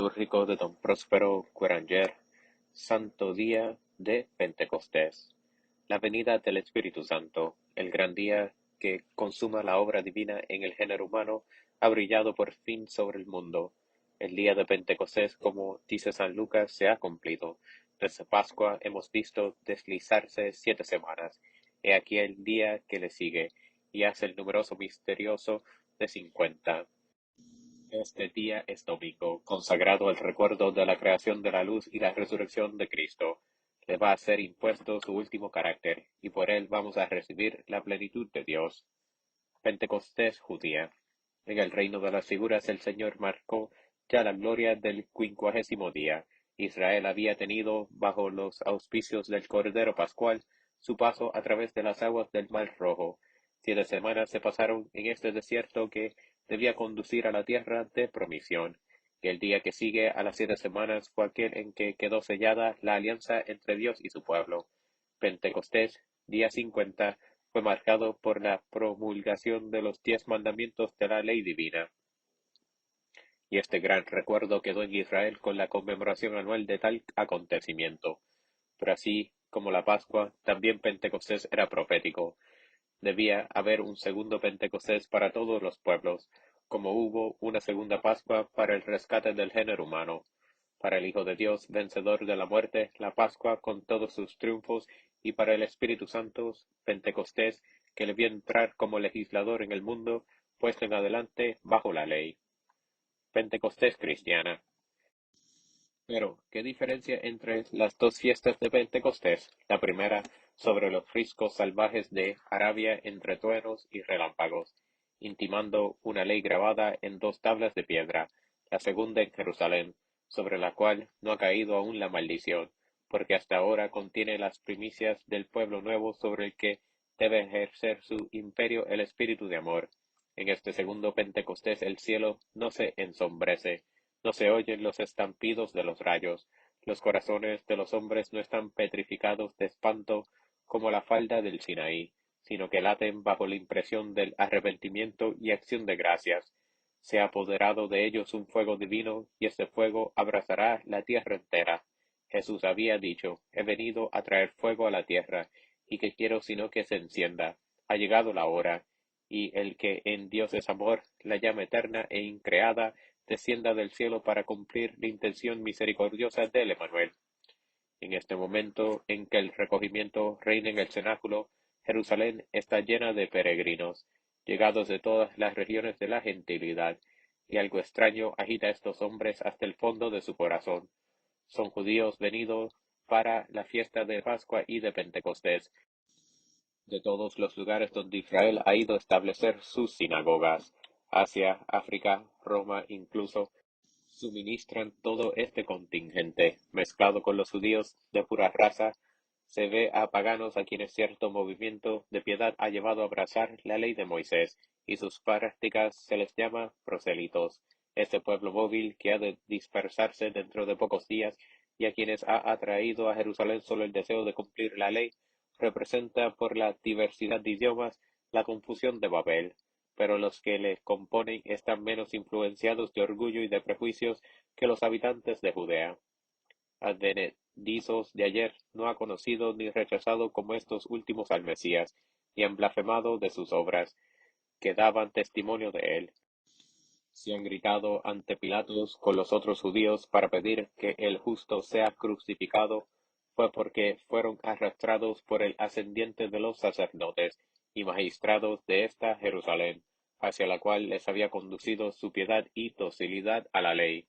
litúrgico de don Próspero Guéranger, Santo Día de Pentecostés. La venida del Espíritu Santo, el gran día que consuma la obra divina en el género humano, ha brillado por fin sobre el mundo. El día de Pentecostés, como dice San Lucas, se ha cumplido. Desde Pascua hemos visto deslizarse 7 semanas. He aquí el día que le sigue, y hace el numeroso misterioso de 50. Este día es domingo, consagrado al recuerdo de la creación de la luz y la resurrección de Cristo. Le va a ser impuesto su último carácter, y por él vamos a recibir la plenitud de Dios. Pentecostés judía. En el reino de las figuras el Señor marcó ya la gloria del 50º día. Israel había tenido, bajo los auspicios del Cordero Pascual, su paso a través de las aguas del Mar Rojo. 7 semanas se pasaron en este desierto que debía conducir a la tierra de promisión. Y el día que sigue a las 7 semanas fue aquel en que quedó sellada la alianza entre Dios y su pueblo. Pentecostés, día 50, fue marcado por la promulgación de los 10 mandamientos de la ley divina. Y este gran recuerdo quedó en Israel con la conmemoración anual de tal acontecimiento. Pero así como la Pascua, también Pentecostés era profético. Debía haber un segundo Pentecostés para todos los pueblos, como hubo una segunda Pascua para el rescate del género humano. Para el Hijo de Dios, vencedor de la muerte, la Pascua con todos sus triunfos, y para el Espíritu Santo, Pentecostés, que le vio entrar como legislador en el mundo, puesto en adelante bajo la ley. Pentecostés cristiana. Pero, ¿qué diferencia entre las dos fiestas de Pentecostés? La primera, sobre los riscos salvajes de Arabia entre truenos y relámpagos, intimando una ley grabada en 2 tablas de piedra. La segunda en Jerusalén, sobre la cual no ha caído aún la maldición, porque hasta ahora contiene las primicias del pueblo nuevo sobre el que debe ejercer su imperio el espíritu de amor. En este segundo Pentecostés el cielo no se ensombrece, no se oyen los estampidos de los rayos, los corazones de los hombres no están petrificados de espanto como la falda del Sinaí, sino que laten bajo la impresión del arrepentimiento y acción de gracias. Se ha apoderado de ellos un fuego divino, y este fuego abrazará la tierra entera. Jesús había dicho, he venido a traer fuego a la tierra, y que quiero sino que se encienda. Ha llegado la hora, y el que en Dios es amor, la llama eterna e increada, descienda del cielo para cumplir la intención misericordiosa del Emanuel. En este momento en que el recogimiento reina en el cenáculo, Jerusalén está llena de peregrinos, llegados de todas las regiones de la gentilidad, y algo extraño agita a estos hombres hasta el fondo de su corazón. Son judíos venidos para la fiesta de Pascua y de Pentecostés, de todos los lugares donde Israel ha ido a establecer sus sinagogas, Asia, África, Roma incluso, suministran todo este contingente, mezclado con los judíos de pura raza. Se ve a paganos a quienes cierto movimiento de piedad ha llevado a abrazar la ley de Moisés, y sus prácticas se les llama prosélitos. Este pueblo móvil que ha de dispersarse dentro de pocos días, y a quienes ha atraído a Jerusalén solo el deseo de cumplir la ley, representa por la diversidad de idiomas la confusión de Babel, pero los que le componen están menos influenciados de orgullo y de prejuicios que los habitantes de Judea. Advenedizos de ayer no ha conocido ni rechazado como estos últimos al Mesías, y han blasfemado de sus obras, que daban testimonio de él. Si han gritado ante Pilatos con los otros judíos para pedir que el justo sea crucificado, fue porque fueron arrastrados por el ascendiente de los sacerdotes y magistrados de esta Jerusalén, hacia la cual les había conducido su piedad y docilidad a la ley.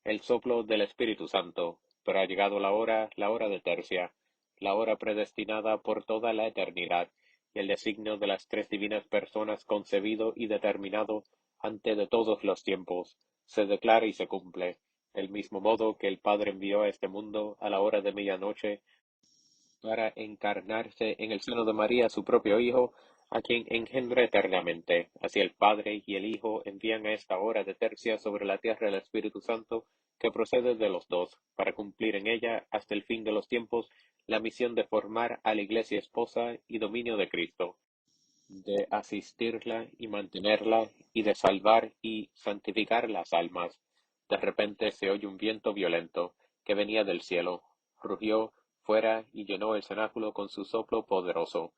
El soplo del Espíritu Santo, pero ha llegado la hora de tercia, la hora predestinada por toda la eternidad, y el designio de las 3 divinas personas concebido y determinado antes de todos los tiempos, se declara y se cumple, del mismo modo que el Padre envió a este mundo a la hora de medianoche para encarnarse en el seno de María su propio Hijo, a quien engendra eternamente. Así el Padre y el Hijo envían a esta hora de tercia sobre la tierra el Espíritu Santo, que procede de los dos, para cumplir en ella, hasta el fin de los tiempos, la misión de formar a la Iglesia esposa y dominio de Cristo, de asistirla y mantenerla, y de salvar y santificar las almas. De repente se oye un viento violento, que venía del cielo, rugió fuera y llenó el cenáculo con su soplo poderoso.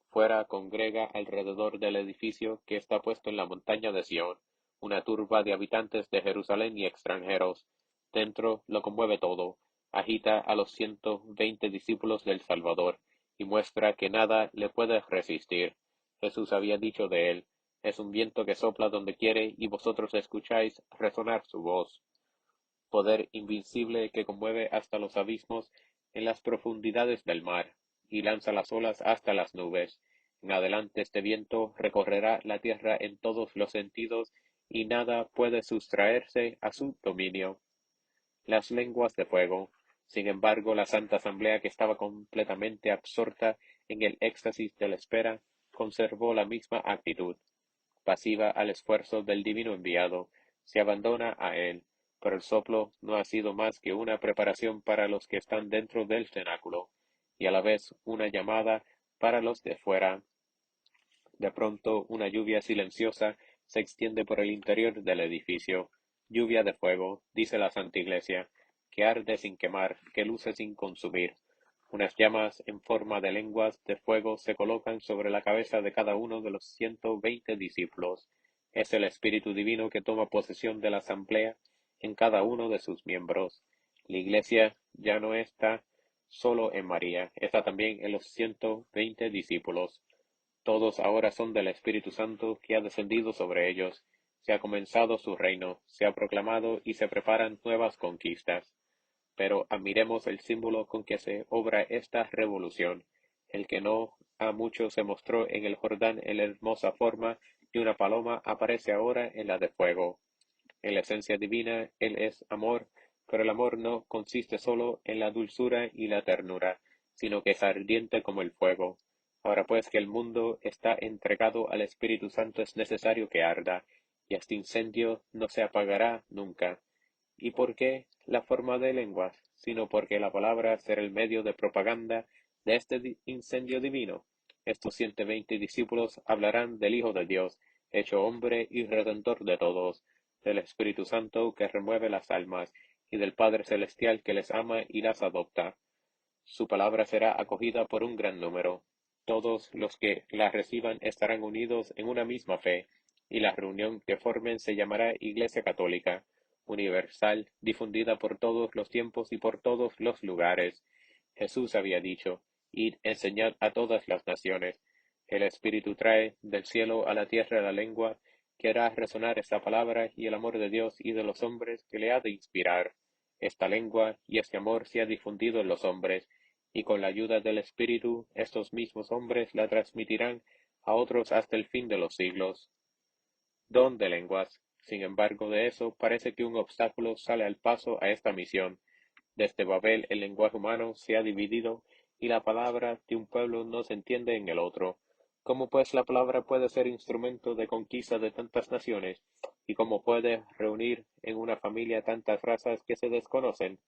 Fuera congrega alrededor del edificio que está puesto en la montaña de Sión, una turba de habitantes de Jerusalén y extranjeros. Dentro lo conmueve todo, agita a los 120 discípulos del Salvador, y muestra que nada le puede resistir. Jesús había dicho de él, es un viento que sopla donde quiere, y vosotros escucháis resonar su voz. Poder invincible que conmueve hasta los abismos en las profundidades del mar, y lanza las olas hasta las nubes. En adelante este viento recorrerá la tierra en todos los sentidos, y nada puede sustraerse a su dominio. Las lenguas de fuego. Sin embargo, la Santa Asamblea, que estaba completamente absorta en el éxtasis de la espera, conservó la misma actitud pasiva al esfuerzo del divino enviado, se abandona a él, pero el soplo no ha sido más que una preparación para los que están dentro del cenáculo, y a la vez una llamada para los de fuera. De pronto una lluvia silenciosa se extiende por el interior del edificio, lluvia de fuego, dice la Santa Iglesia, que arde sin quemar, que luce sin consumir. Unas llamas en forma de lenguas de fuego se colocan sobre la cabeza de cada uno de los 120 discípulos. Es el Espíritu Divino que toma posesión de la asamblea en cada uno de sus miembros. La Iglesia ya no está solo en María, está también en los 120 discípulos. Todos ahora son del Espíritu Santo que ha descendido sobre ellos. Se ha comenzado su reino, se ha proclamado y se preparan nuevas conquistas. Pero admiremos el símbolo con que se obra esta revolución, el que no ha mucho se mostró en el Jordán en la hermosa forma de una paloma aparece ahora en la de fuego. En la esencia divina Él es amor, pero el amor no consiste solo en la dulzura y la ternura, sino que es ardiente como el fuego. Ahora pues que el mundo está entregado al Espíritu Santo es necesario que arda, y este incendio no se apagará nunca. ¿Y por qué la forma de lenguas? Sino porque la palabra será el medio de propaganda de este incendio divino. Estos 120 discípulos hablarán del Hijo de Dios, hecho hombre y redentor de todos, del Espíritu Santo que remueve las almas, y del Padre Celestial que les ama y las adopta. Su palabra será acogida por un gran número. Todos los que la reciban estarán unidos en una misma fe, y la reunión que formen se llamará Iglesia Católica, universal, difundida por todos los tiempos y por todos los lugares. Jesús había dicho, id, enseñad a todas las naciones. El Espíritu trae del cielo a la tierra la lengua que hará resonar esta palabra y el amor de Dios y de los hombres que le ha de inspirar. Esta lengua y este amor se ha difundido en los hombres, y con la ayuda del Espíritu estos mismos hombres la transmitirán a otros hasta el fin de los siglos. Don de lenguas. Sin embargo de eso parece que un obstáculo sale al paso a esta misión. Desde Babel el lenguaje humano se ha dividido y la palabra de un pueblo no se entiende en el otro. ¿Cómo pues la palabra puede ser instrumento de conquista de tantas naciones? ¿Y cómo puede reunir en una familia tantas razas que se desconocen?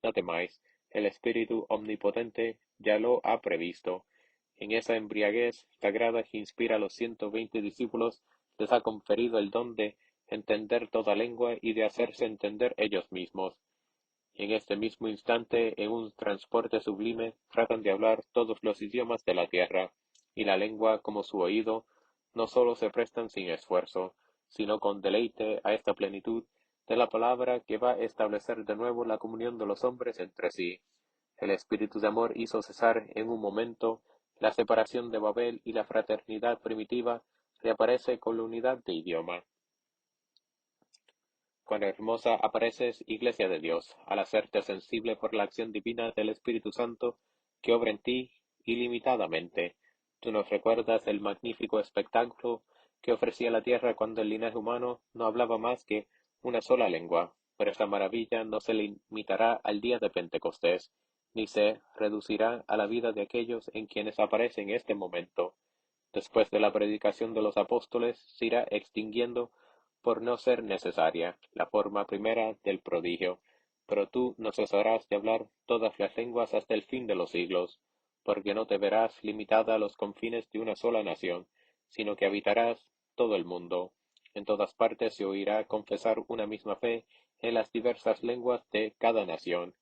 No temáis, el Espíritu Omnipotente ya lo ha previsto. En esa embriaguez sagrada que inspira a los 120 discípulos, les ha conferido el don de entender toda lengua y de hacerse entender ellos mismos. En este mismo instante, en un transporte sublime, tratan de hablar todos los idiomas de la tierra, y la lengua, como su oído, no sólo se prestan sin esfuerzo, sino con deleite a esta plenitud de la palabra que va a establecer de nuevo la comunión de los hombres entre sí. El espíritu de amor hizo cesar en un momento la separación de Babel y la fraternidad primitiva reaparece con la unidad de idioma. Cuán hermosa apareces, Iglesia de Dios, al hacerte sensible por la acción divina del Espíritu Santo que obra en ti ilimitadamente. Tú nos recuerdas el magnífico espectáculo que ofrecía la tierra cuando el linaje humano no hablaba más que una sola lengua, pero esta maravilla no se limitará al día de Pentecostés, ni se reducirá a la vida de aquellos en quienes aparece en este momento. Después de la predicación de los apóstoles se irá extinguiendo por no ser necesaria la forma primera del prodigio, pero tú no cesarás de hablar todas las lenguas hasta el fin de los siglos, porque no te verás limitada a los confines de una sola nación, sino que habitarás todo el mundo. En todas partes se oirá confesar una misma fe en las diversas lenguas de cada nación,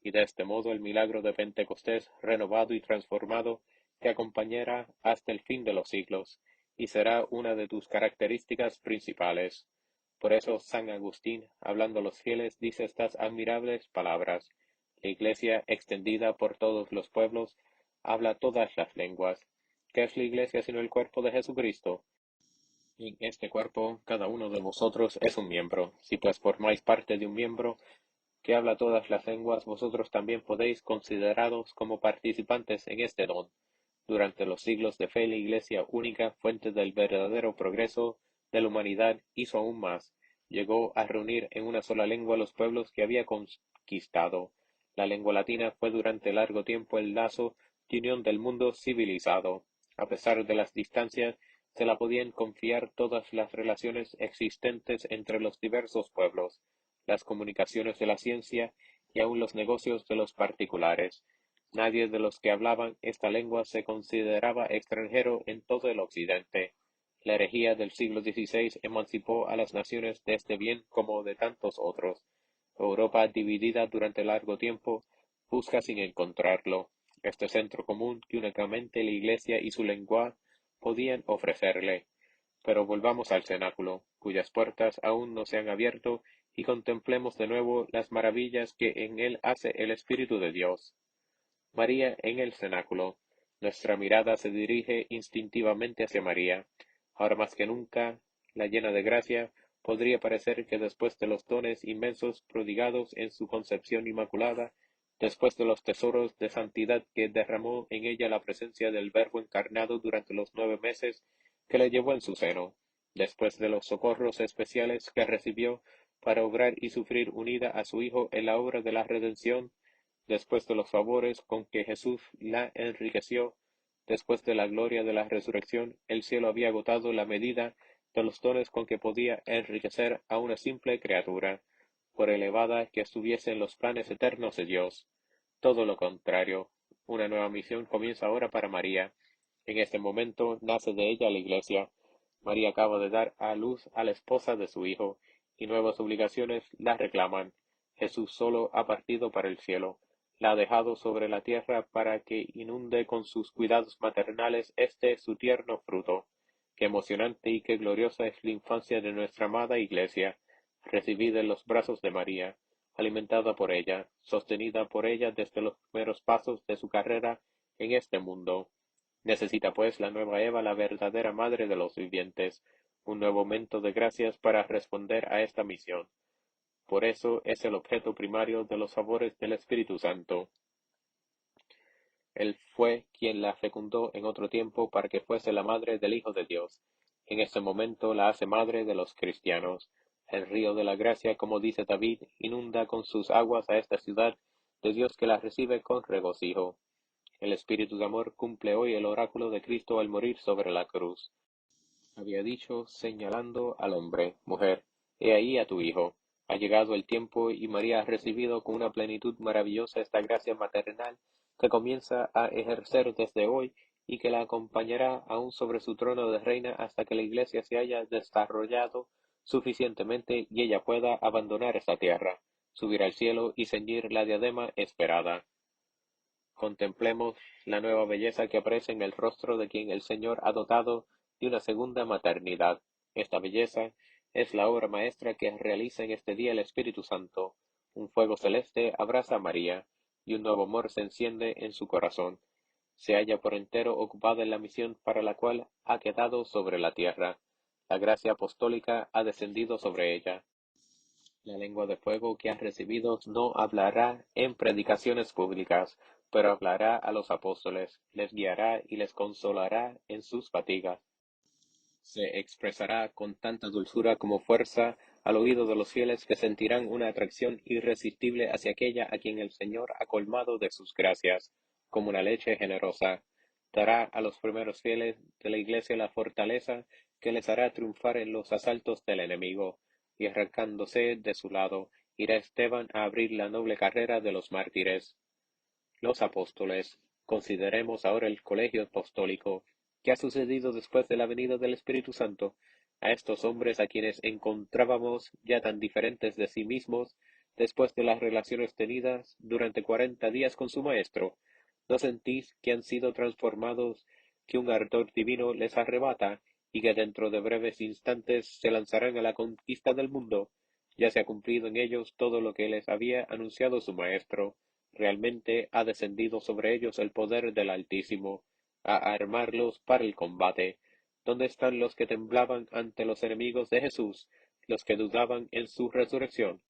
y de este modo el milagro de Pentecostés renovado y transformado te acompañará hasta el fin de los siglos, y será una de tus características principales. Por eso San Agustín, hablando a los fieles, dice estas admirables palabras: la Iglesia, extendida por todos los pueblos, habla todas las lenguas. ¿Qué es la Iglesia sino el cuerpo de Jesucristo? En este cuerpo, cada uno de vosotros es un miembro. Si pues formáis parte de un miembro que habla todas las lenguas, vosotros también podéis consideraros como participantes en este don. Durante los siglos de fe, la Iglesia, única fuente del verdadero progreso de la humanidad, hizo aún más. Llegó a reunir en una sola lengua los pueblos que había conquistado. La lengua latina fue durante largo tiempo el lazo de unión del mundo civilizado. A pesar de las distancias, se la podían confiar todas las relaciones existentes entre los diversos pueblos, las comunicaciones de la ciencia y aun los negocios de los particulares. Nadie de los que hablaban esta lengua se consideraba extranjero en todo el occidente. La herejía del siglo XVI emancipó a las naciones de este bien como de tantos otros. Europa, dividida durante largo tiempo, busca sin encontrarlo este centro común que únicamente la Iglesia y su lengua podían ofrecerle. Pero volvamos al cenáculo, cuyas puertas aún no se han abierto, y contemplemos de nuevo las maravillas que en él hace el Espíritu de Dios. María en el cenáculo. Nuestra mirada se dirige instintivamente hacia María. Ahora más que nunca, la llena de gracia, podría parecer que después de los dones inmensos prodigados en su concepción inmaculada, después de los tesoros de santidad que derramó en ella la presencia del Verbo encarnado durante los 9 meses que le llevó en su seno, después de los socorros especiales que recibió para obrar y sufrir unida a su Hijo en la obra de la redención, después de los favores con que Jesús la enriqueció, después de la gloria de la resurrección, el cielo había agotado la medida de los dones con que podía enriquecer a una simple criatura, por elevada que estuviese en los planes eternos de Dios. Todo lo contrario, una nueva misión comienza ahora para María. En este momento nace de ella la Iglesia. María acaba de dar a luz a la esposa de su Hijo, y nuevas obligaciones la reclaman. Jesús solo ha partido para el cielo, la ha dejado sobre la tierra para que inunde con sus cuidados maternales este su tierno fruto. Qué emocionante y qué gloriosa es la infancia de nuestra amada Iglesia, recibida en los brazos de María, alimentada por ella, sostenida por ella desde los primeros pasos de su carrera en este mundo. Necesita pues la nueva Eva, la verdadera madre de los vivientes, un nuevo momento de gracias para responder a esta misión. Por eso es el objeto primario de los favores del Espíritu Santo. Él fue quien la fecundó en otro tiempo para que fuese la madre del Hijo de Dios. En este momento la hace madre de los cristianos. El río de la gracia, como dice David, inunda con sus aguas a esta ciudad de Dios que la recibe con regocijo. El Espíritu de amor cumple hoy el oráculo de Cristo al morir sobre la cruz. Había dicho, señalando al hombre: mujer, he ahí a tu hijo. Ha llegado el tiempo y María ha recibido con una plenitud maravillosa esta gracia maternal que comienza a ejercer desde hoy y que la acompañará aún sobre su trono de reina hasta que la Iglesia se haya desarrollado suficientemente y ella pueda abandonar esta tierra, subir al cielo y ceñir la diadema esperada. Contemplemos la nueva belleza que aparece en el rostro de quien el Señor ha dotado de una segunda maternidad. Esta belleza es la obra maestra que realiza en este día el Espíritu Santo. Un fuego celeste abraza a María, y un nuevo amor se enciende en su corazón. Se halla por entero ocupada en la misión para la cual ha quedado sobre la tierra. La gracia apostólica ha descendido sobre ella. La lengua de fuego que has recibido no hablará en predicaciones públicas, pero hablará a los apóstoles, les guiará y les consolará en sus fatigas. Se expresará con tanta dulzura como fuerza al oído de los fieles que sentirán una atracción irresistible hacia aquella a quien el Señor ha colmado de sus gracias, como una leche generosa. Dará a los primeros fieles de la Iglesia la fortaleza que les hará triunfar en los asaltos del enemigo, y arrancándose de su lado, irá Esteban a abrir la noble carrera de los mártires. Los apóstoles. Consideremos ahora el colegio apostólico. ¿Qué ha sucedido después de la venida del Espíritu Santo? a estos hombres a quienes encontrábamos ya tan diferentes de sí mismos después de las relaciones tenidas durante 40 días con su Maestro? ¿No sentís que han sido transformados, que un ardor divino les arrebata, y que dentro de breves instantes se lanzarán a la conquista del mundo? Ya se ha cumplido en ellos todo lo que les había anunciado su Maestro. Realmente ha descendido sobre ellos el poder del Altísimo, a armarlos para el combate. ¿Dónde están los que temblaban ante los enemigos de Jesús, los que dudaban en su resurrección?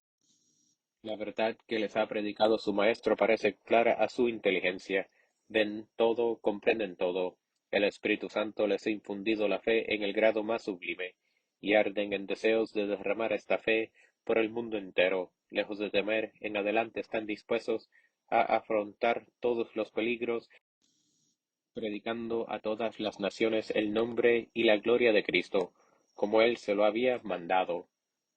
La verdad que les ha predicado su Maestro parece clara a su inteligencia. Ven todo, comprenden todo. El Espíritu Santo les ha infundido la fe en el grado más sublime, y arden en deseos de derramar esta fe por el mundo entero. Lejos de temer, en adelante están dispuestos a afrontar todos los peligros, predicando a todas las naciones el nombre y la gloria de Cristo, como Él se lo había mandado.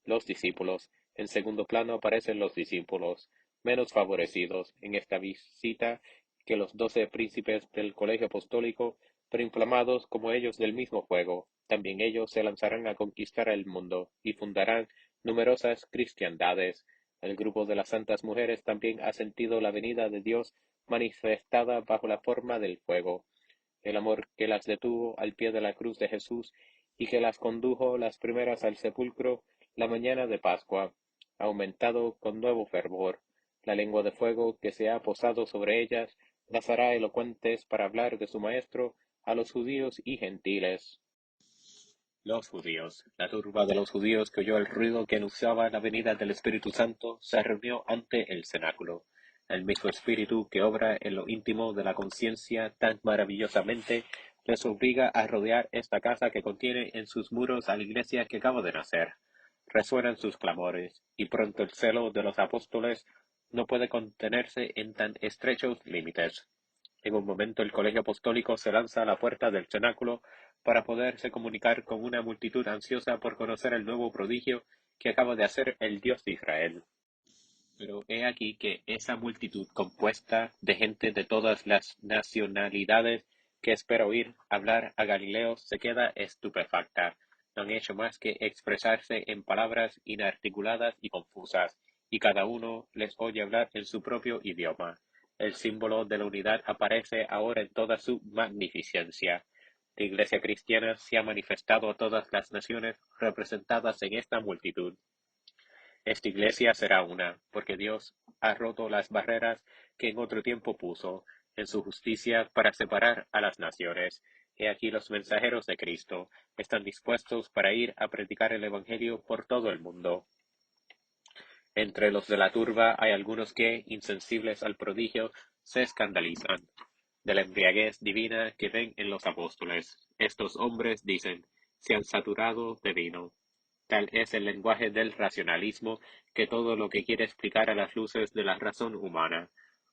Los discípulos. En segundo plano aparecen los discípulos, menos favorecidos en esta visita que los 12 príncipes del colegio apostólico, pero inflamados como ellos del mismo fuego. También ellos se lanzarán a conquistar el mundo y fundarán numerosas cristiandades. El grupo de las santas mujeres también ha sentido la venida de Dios manifestada bajo la forma del fuego. El amor que las detuvo al pie de la cruz de Jesús y que las condujo las primeras al sepulcro la mañana de Pascua, ha aumentado con nuevo fervor. La lengua de fuego que se ha posado sobre ellas las hará elocuentes para hablar de su Maestro a los judíos y gentiles. Los judíos. La turba de los judíos que oyó el ruido que anunciaba la venida del Espíritu Santo se reunió ante el cenáculo. El mismo Espíritu que obra en lo íntimo de la conciencia tan maravillosamente les obliga a rodear esta casa que contiene en sus muros a la iglesia que acaba de nacer. Resuenan sus clamores, y pronto el celo de los apóstoles no puede contenerse en tan estrechos límites. En un momento el colegio apostólico se lanza a la puerta del cenáculo para poderse comunicar con una multitud ansiosa por conocer el nuevo prodigio que acaba de hacer el Dios de Israel. Pero he aquí que esa multitud compuesta de gente de todas las nacionalidades que espera oír hablar a Galileo se queda estupefacta. No han hecho más que expresarse en palabras inarticuladas y confusas, y cada uno les oye hablar en su propio idioma. El símbolo de la unidad aparece ahora en toda su magnificencia. La Iglesia cristiana se ha manifestado a todas las naciones representadas en esta multitud. Esta Iglesia será una, porque Dios ha roto las barreras que en otro tiempo puso en su justicia para separar a las naciones. He aquí los mensajeros de Cristo están dispuestos para ir a predicar el Evangelio por todo el mundo. Entre los de la turba hay algunos que, insensibles al prodigio, se escandalizan de la embriaguez divina que ven en los apóstoles. Estos hombres, dicen, se han saturado de vino. Tal es el lenguaje del racionalismo, que todo lo que quiere explicar a las luces de la razón humana.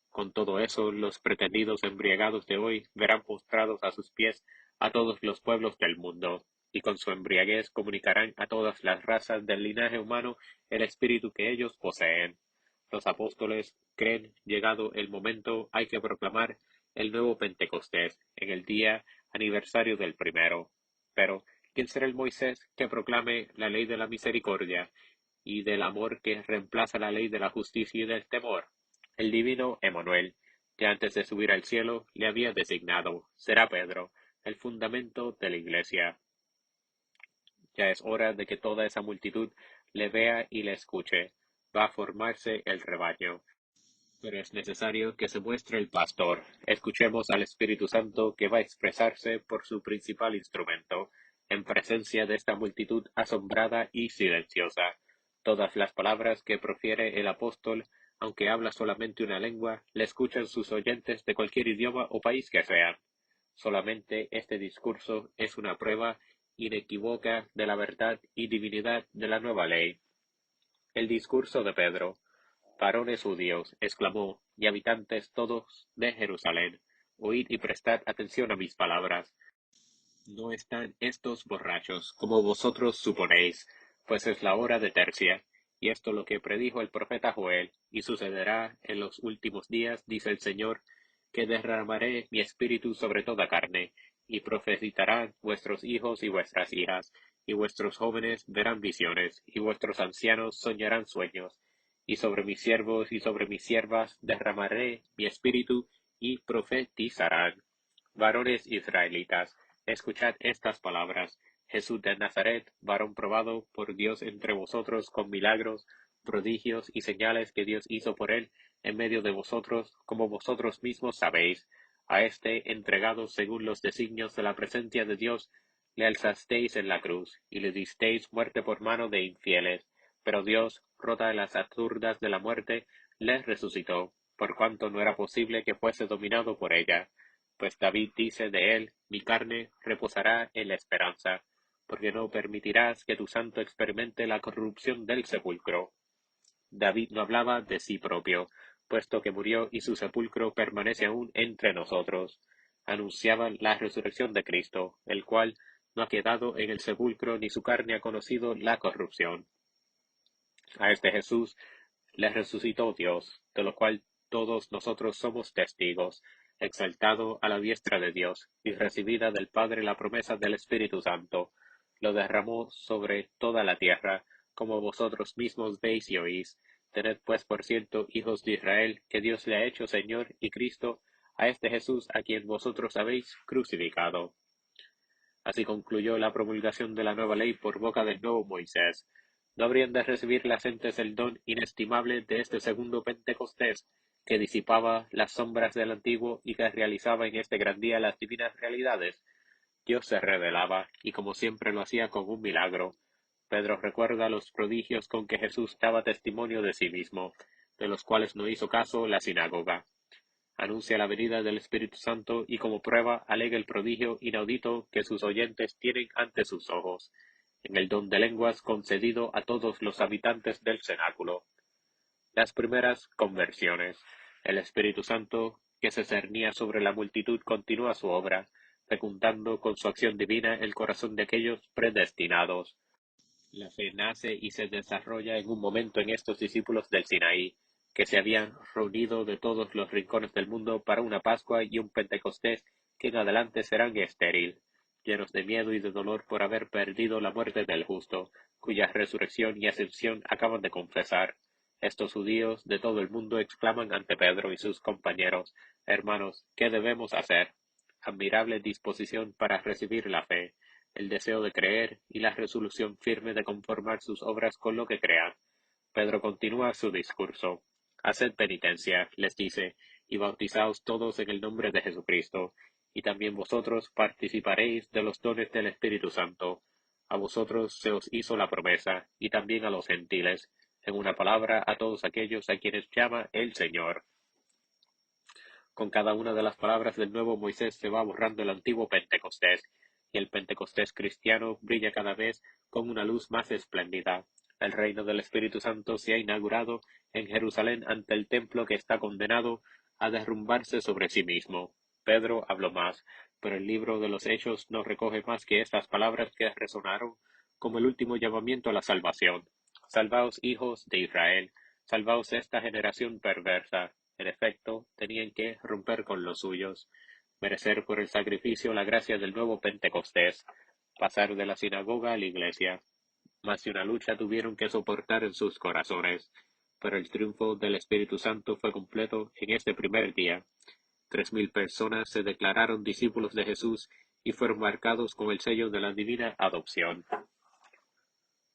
Con todo eso, los pretendidos embriagados de hoy verán postrados a sus pies a todos los pueblos del mundo, y con su embriaguez comunicarán a todas las razas del linaje humano el espíritu que ellos poseen. Los apóstoles creen, llegado el momento, hay que proclamar el nuevo Pentecostés, en el día aniversario del primero. Pero, ¿quién será el Moisés que proclame la ley de la misericordia y del amor que reemplaza la ley de la justicia y del temor? El divino Emanuel, que antes de subir al cielo le había designado, será Pedro, el fundamento de la Iglesia. Ya es hora de que toda esa multitud le vea y le escuche. Va a formarse el rebaño. Pero es necesario que se muestre el pastor. Escuchemos al Espíritu Santo que va a expresarse por su principal instrumento, en presencia de esta multitud asombrada y silenciosa. Todas las palabras que profiere el apóstol, aunque habla solamente una lengua, le escuchan sus oyentes de cualquier idioma o país que sean. Solamente este discurso es una prueba inequívoca de la verdad y divinidad de la nueva ley. El discurso de Pedro. Varones judíos, exclamó, y habitantes todos de Jerusalén, oíd y prestad atención a mis palabras. No están estos borrachos, como vosotros suponéis, pues es la hora de tercia, y esto lo que predijo el profeta Joel, y sucederá en los últimos días, dice el Señor, que derramaré mi espíritu sobre toda carne, y profetizarán vuestros hijos y vuestras hijas, y vuestros jóvenes verán visiones, y vuestros ancianos soñarán sueños, y sobre mis siervos y sobre mis siervas derramaré mi espíritu, y profetizarán. Varones israelitas, escuchad estas palabras. Jesús de Nazaret, varón probado por Dios entre vosotros con milagros, prodigios y señales que Dios hizo por él en medio de vosotros, como vosotros mismos sabéis. A este, entregado según los designios de la presencia de Dios, le alzasteis en la cruz, y le disteis muerte por mano de infieles. Pero Dios, rota de las ataduras de la muerte, le resucitó, por cuanto no era posible que fuese dominado por ella. Pues David dice de él, mi carne reposará en la esperanza, porque no permitirás que tu santo experimente la corrupción del sepulcro. David no hablaba de sí propio, puesto que murió y su sepulcro permanece aún entre nosotros. Anunciaba la resurrección de Cristo, el cual no ha quedado en el sepulcro ni su carne ha conocido la corrupción. A este Jesús le resucitó Dios, de lo cual todos nosotros somos testigos, exaltado a la diestra de Dios, y recibida del Padre la promesa del Espíritu Santo, lo derramó sobre toda la tierra, como vosotros mismos veis y oís. Tened pues por cierto, hijos de Israel, que Dios le ha hecho Señor y Cristo, a este Jesús a quien vosotros habéis crucificado. Así concluyó la promulgación de la nueva ley por boca del nuevo Moisés. ¿No habrían de recibir las gentes el don inestimable de este segundo Pentecostés, que disipaba las sombras del antiguo y que realizaba en este gran día las divinas realidades? Dios se revelaba, y como siempre lo hacía con un milagro. Pedro recuerda los prodigios con que Jesús daba testimonio de sí mismo, de los cuales no hizo caso la sinagoga. Anuncia la venida del Espíritu Santo y como prueba alega el prodigio inaudito que sus oyentes tienen ante sus ojos, en el don de lenguas concedido a todos los habitantes del cenáculo. Las primeras conversiones. El Espíritu Santo, que se cernía sobre la multitud, continúa su obra, fecundando con su acción divina el corazón de aquellos predestinados. La fe nace y se desarrolla en un momento en estos discípulos del Sinaí, que se habían reunido de todos los rincones del mundo para una Pascua y un Pentecostés que en adelante serán estéril, llenos de miedo y de dolor por haber perdido la muerte del justo, cuya resurrección y ascensión acaban de confesar. Estos judíos de todo el mundo exclaman ante Pedro y sus compañeros, hermanos, ¿qué debemos hacer? Admirable disposición para recibir la fe, el deseo de creer y la resolución firme de conformar sus obras con lo que crean. Pedro continúa su discurso. Haced penitencia, les dice, y bautizaos todos en el nombre de Jesucristo, y también vosotros participaréis de los dones del Espíritu Santo. A vosotros se os hizo la promesa, y también a los gentiles, en una palabra a todos aquellos a quienes llama el Señor. Con cada una de las palabras del nuevo Moisés se va borrando el antiguo Pentecostés, y el Pentecostés cristiano brilla cada vez con una luz más espléndida. El reino del Espíritu Santo se ha inaugurado en Jerusalén ante el templo que está condenado a derrumbarse sobre sí mismo. Pedro habló más, pero el libro de los Hechos no recoge más que estas palabras que resonaron como el último llamamiento a la salvación. Salvaos, hijos de Israel, salvaos esta generación perversa. En efecto, tenían que romper con los suyos, merecer por el sacrificio la gracia del nuevo Pentecostés, pasar de la sinagoga a la iglesia. Más de una lucha tuvieron que soportar en sus corazones, pero el triunfo del Espíritu Santo fue completo en este primer día. 3.000 personas se declararon discípulos de Jesús y fueron marcados con el sello de la divina adopción.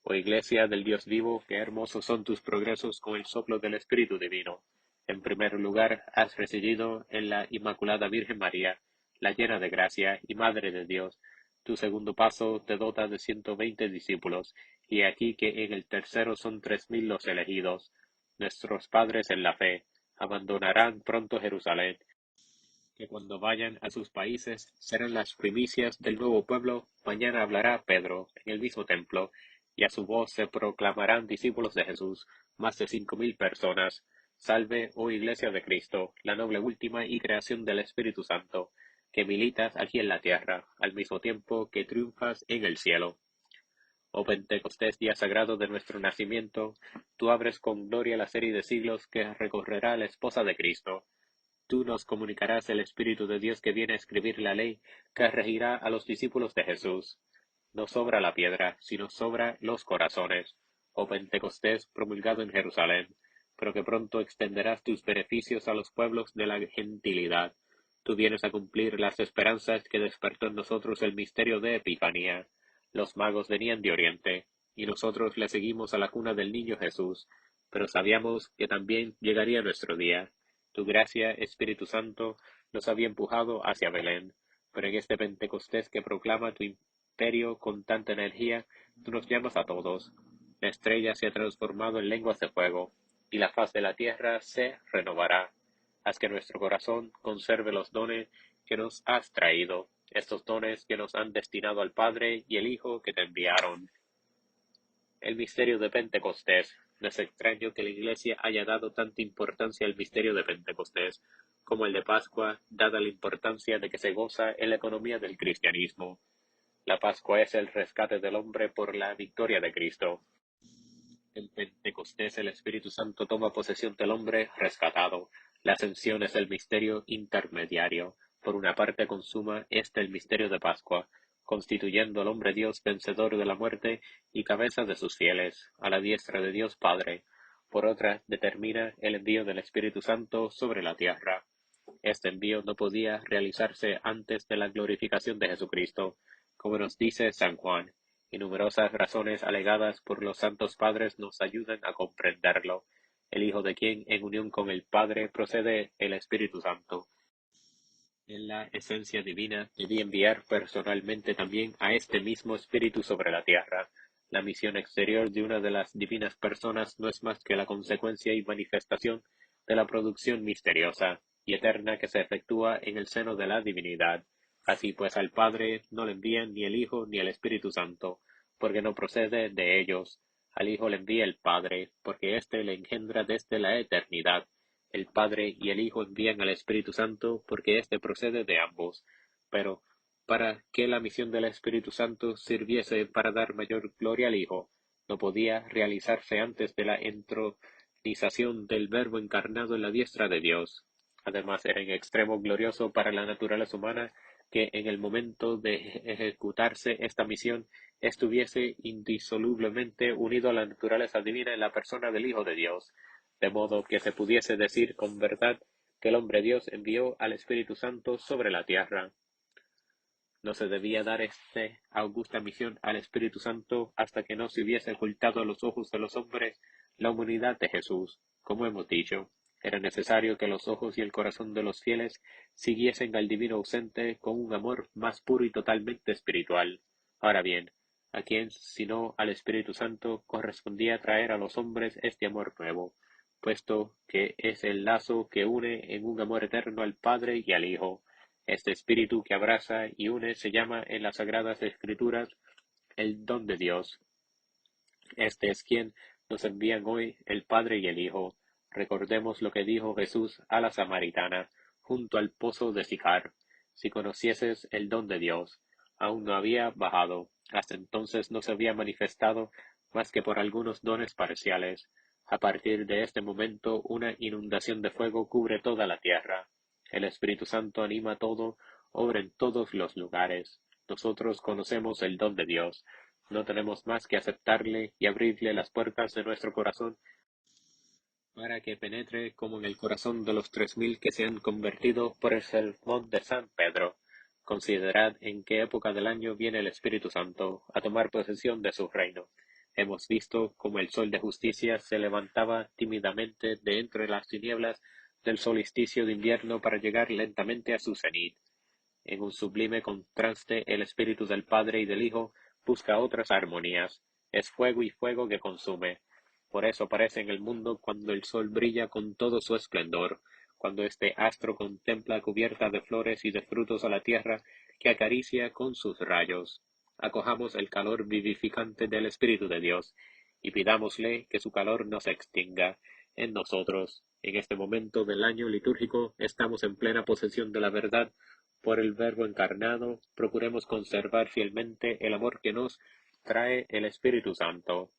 Oh Iglesia del Dios vivo, qué hermosos son tus progresos con el soplo del Espíritu Divino. En primer lugar, has residido en la Inmaculada Virgen María, la llena de gracia y Madre de Dios. Tu segundo paso te dota de 120 discípulos, y aquí que en el tercero son 3.000 los elegidos. Nuestros padres en la fe abandonarán pronto Jerusalén, que cuando vayan a sus países serán las primicias del nuevo pueblo. Mañana hablará Pedro en el mismo templo, y a su voz se proclamarán discípulos de Jesús, más de 5.000 personas. Salve, oh Iglesia de Cristo, la noble última y creación del Espíritu Santo, que militas aquí en la tierra, al mismo tiempo que triunfas en el cielo. Oh Pentecostés, día sagrado de nuestro nacimiento, tú abres con gloria la serie de siglos que recorrerá la esposa de Cristo. Tú nos comunicarás el Espíritu de Dios que viene a escribir la ley que regirá a los discípulos de Jesús. No sobra la piedra, sino sobra los corazones. Oh Pentecostés promulgado en Jerusalén, pero que pronto extenderás tus beneficios a los pueblos de la gentilidad. Tú vienes a cumplir las esperanzas que despertó en nosotros el misterio de Epifanía. Los magos venían de Oriente, y nosotros le seguimos a la cuna del niño Jesús, pero sabíamos que también llegaría nuestro día. Tu gracia, Espíritu Santo, nos había empujado hacia Belén, pero en este Pentecostés que proclama tu imperio con tanta energía, tú nos llamas a todos. La estrella se ha transformado en lenguas de fuego, y la faz de la tierra se renovará. Haz que nuestro corazón conserve los dones que nos has traído, estos dones que nos han destinado al Padre y el Hijo que te enviaron. El misterio de Pentecostés. No es extraño que la Iglesia haya dado tanta importancia al misterio de Pentecostés como el de Pascua, dada la importancia de que se goza en la economía del cristianismo. La Pascua es el rescate del hombre por la victoria de Cristo. En Pentecostés el Espíritu Santo toma posesión del hombre rescatado. La ascensión es el misterio intermediario. Por una parte consuma el misterio de Pascua, constituyendo al hombre Dios vencedor de la muerte y cabeza de sus fieles, a la diestra de Dios Padre. Por otra, determina el envío del Espíritu Santo sobre la tierra. Este envío no podía realizarse antes de la glorificación de Jesucristo, como nos dice San Juan, y numerosas razones alegadas por los santos padres nos ayudan a comprenderlo. El Hijo de quien, en unión con el Padre, procede el Espíritu Santo. En la esencia divina, debía enviar personalmente también a este mismo Espíritu sobre la tierra. La misión exterior de una de las divinas personas no es más que la consecuencia y manifestación de la producción misteriosa y eterna que se efectúa en el seno de la divinidad. Así pues al Padre no le envían ni el Hijo ni el Espíritu Santo, porque no procede de ellos. Al Hijo le envía el Padre, porque éste le engendra desde la eternidad. El Padre y el Hijo envían al Espíritu Santo porque éste procede de ambos. Pero, para que la misión del Espíritu Santo sirviese para dar mayor gloria al Hijo, no podía realizarse antes de la entronización del Verbo encarnado en la diestra de Dios. Además, era en extremo glorioso para la naturaleza humana que en el momento de ejecutarse esta misión estuviese indisolublemente unido a la naturaleza divina en la persona del Hijo de Dios, de modo que se pudiese decir con verdad que el hombre Dios envió al Espíritu Santo sobre la tierra. No se debía dar esta augusta misión al Espíritu Santo hasta que no se hubiese ocultado a los ojos de los hombres la humanidad de Jesús. Como hemos dicho, era necesario que los ojos y el corazón de los fieles siguiesen al divino ausente con un amor más puro y totalmente espiritual. Ahora bien, ¿a quién sino al Espíritu Santo correspondía traer a los hombres este amor nuevo, puesto que es el lazo que une en un amor eterno al Padre y al Hijo? Este espíritu que abraza y une se llama en las Sagradas Escrituras el don de Dios. Este es quien nos envían hoy el Padre y el Hijo. Recordemos lo que dijo Jesús a la samaritana, junto al pozo de Sicar. Si conocieses el don de Dios, aún no había bajado, hasta entonces no se había manifestado más que por algunos dones parciales. A partir de este momento una inundación de fuego cubre toda la tierra. El Espíritu Santo anima todo, obra en todos los lugares. Nosotros conocemos el don de Dios. No tenemos más que aceptarle y abrirle las puertas de nuestro corazón para que penetre como en el corazón de los 3000 que se han convertido por el sermón de San Pedro. Considerad en qué época del año viene el Espíritu Santo a tomar posesión de su reino. Hemos visto cómo el sol de justicia se levantaba tímidamente de entre las tinieblas del solsticio de invierno para llegar lentamente a su cenit. En un sublime contraste, el espíritu del Padre y del Hijo busca otras armonías. Es fuego y fuego que consume. Por eso aparece en el mundo cuando el sol brilla con todo su esplendor, cuando este astro contempla cubierta de flores y de frutos a la tierra que acaricia con sus rayos. Acojamos el calor vivificante del Espíritu de Dios y pidámosle que su calor no se extinga en nosotros. En este momento del año litúrgico estamos en plena posesión de la verdad por el Verbo encarnado, procuremos conservar fielmente el amor que nos trae el Espíritu Santo.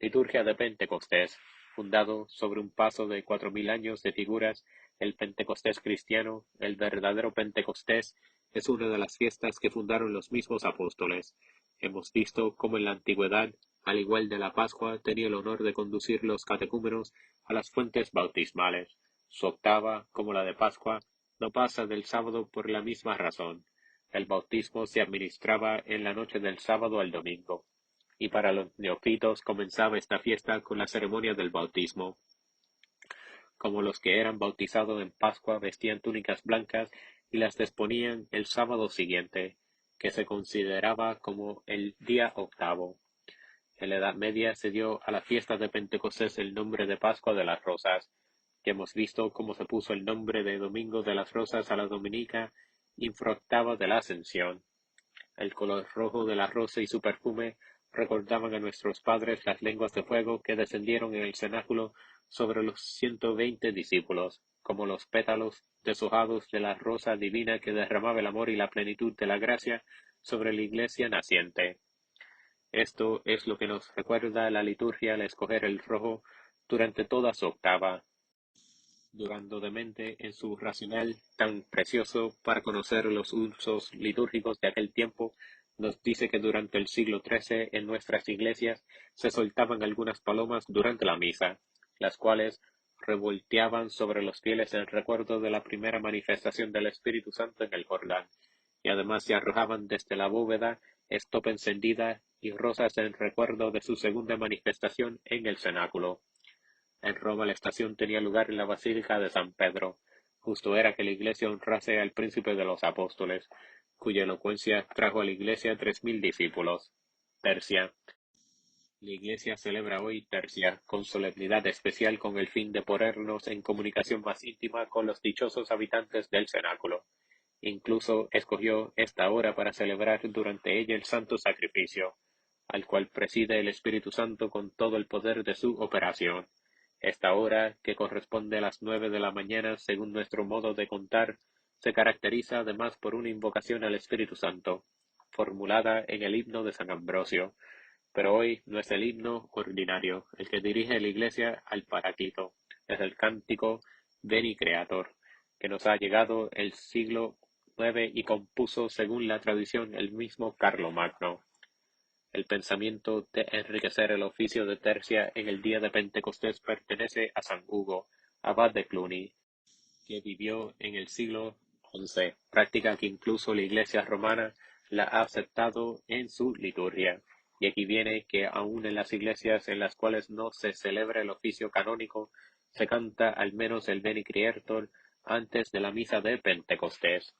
Liturgia de Pentecostés, fundado sobre un paso de 4000 años de figuras, el Pentecostés cristiano, el verdadero Pentecostés, es una de las fiestas que fundaron los mismos apóstoles. Hemos visto cómo en la antigüedad, al igual de la Pascua, tenía el honor de conducir los catecúmenos a las fuentes bautismales. Su octava, como la de Pascua, no pasa del sábado por la misma razón. El bautismo se administraba en la noche del sábado al domingo, y para los neófitos comenzaba esta fiesta con la ceremonia del bautismo. Como los que eran bautizados en Pascua vestían túnicas blancas y las disponían el sábado siguiente, que se consideraba como el día octavo. En la Edad Media se dio a la fiesta de Pentecostés el nombre de Pascua de las Rosas. Ya hemos visto cómo se puso el nombre de Domingo de las Rosas a la dominica infroctava de la Ascensión. El color rojo de la rosa y su perfume recordaban a nuestros padres las lenguas de fuego que descendieron en el cenáculo sobre los 120 discípulos, como los pétalos deshojados de la rosa divina que derramaba el amor y la plenitud de la gracia sobre la iglesia naciente. Esto es lo que nos recuerda la liturgia al escoger el rojo durante toda su octava, durando de mente en su racional tan precioso para conocer los usos litúrgicos de aquel tiempo, nos dice que durante el siglo XIII en nuestras iglesias se soltaban algunas palomas durante la misa, las cuales revolteaban sobre los fieles en recuerdo de la primera manifestación del Espíritu Santo en el Jordán, y además se arrojaban desde la bóveda estopa encendida y rosas en recuerdo de su segunda manifestación en el cenáculo. En Roma la estación tenía lugar en la Basílica de San Pedro. Justo era que la Iglesia honrase al Príncipe de los Apóstoles, cuya elocuencia trajo a la Iglesia 3000 discípulos. Tercia. La Iglesia celebra hoy Tercia, con solemnidad especial con el fin de ponernos en comunicación más íntima con los dichosos habitantes del cenáculo. Incluso escogió esta hora para celebrar durante ella el santo sacrificio, al cual preside el Espíritu Santo con todo el poder de su operación. Esta hora, que corresponde a las 9 de la mañana según nuestro modo de contar, se caracteriza además por una invocación al Espíritu Santo, formulada en el himno de San Ambrosio, pero hoy no es el himno ordinario el que dirige la Iglesia al Paráclito, es el cántico Veni Creator, que nos ha llegado el siglo IX y compuso, según la tradición, el mismo Carlomagno. El pensamiento de enriquecer el oficio de tercia en el día de Pentecostés pertenece a San Hugo, abad de Cluny, que vivió en el siglo XI, práctica que incluso la Iglesia romana la ha aceptado en su liturgia. Y aquí viene que aun en las iglesias en las cuales no se celebra el oficio canónico, se canta al menos el Veni Creator antes de la misa de Pentecostés.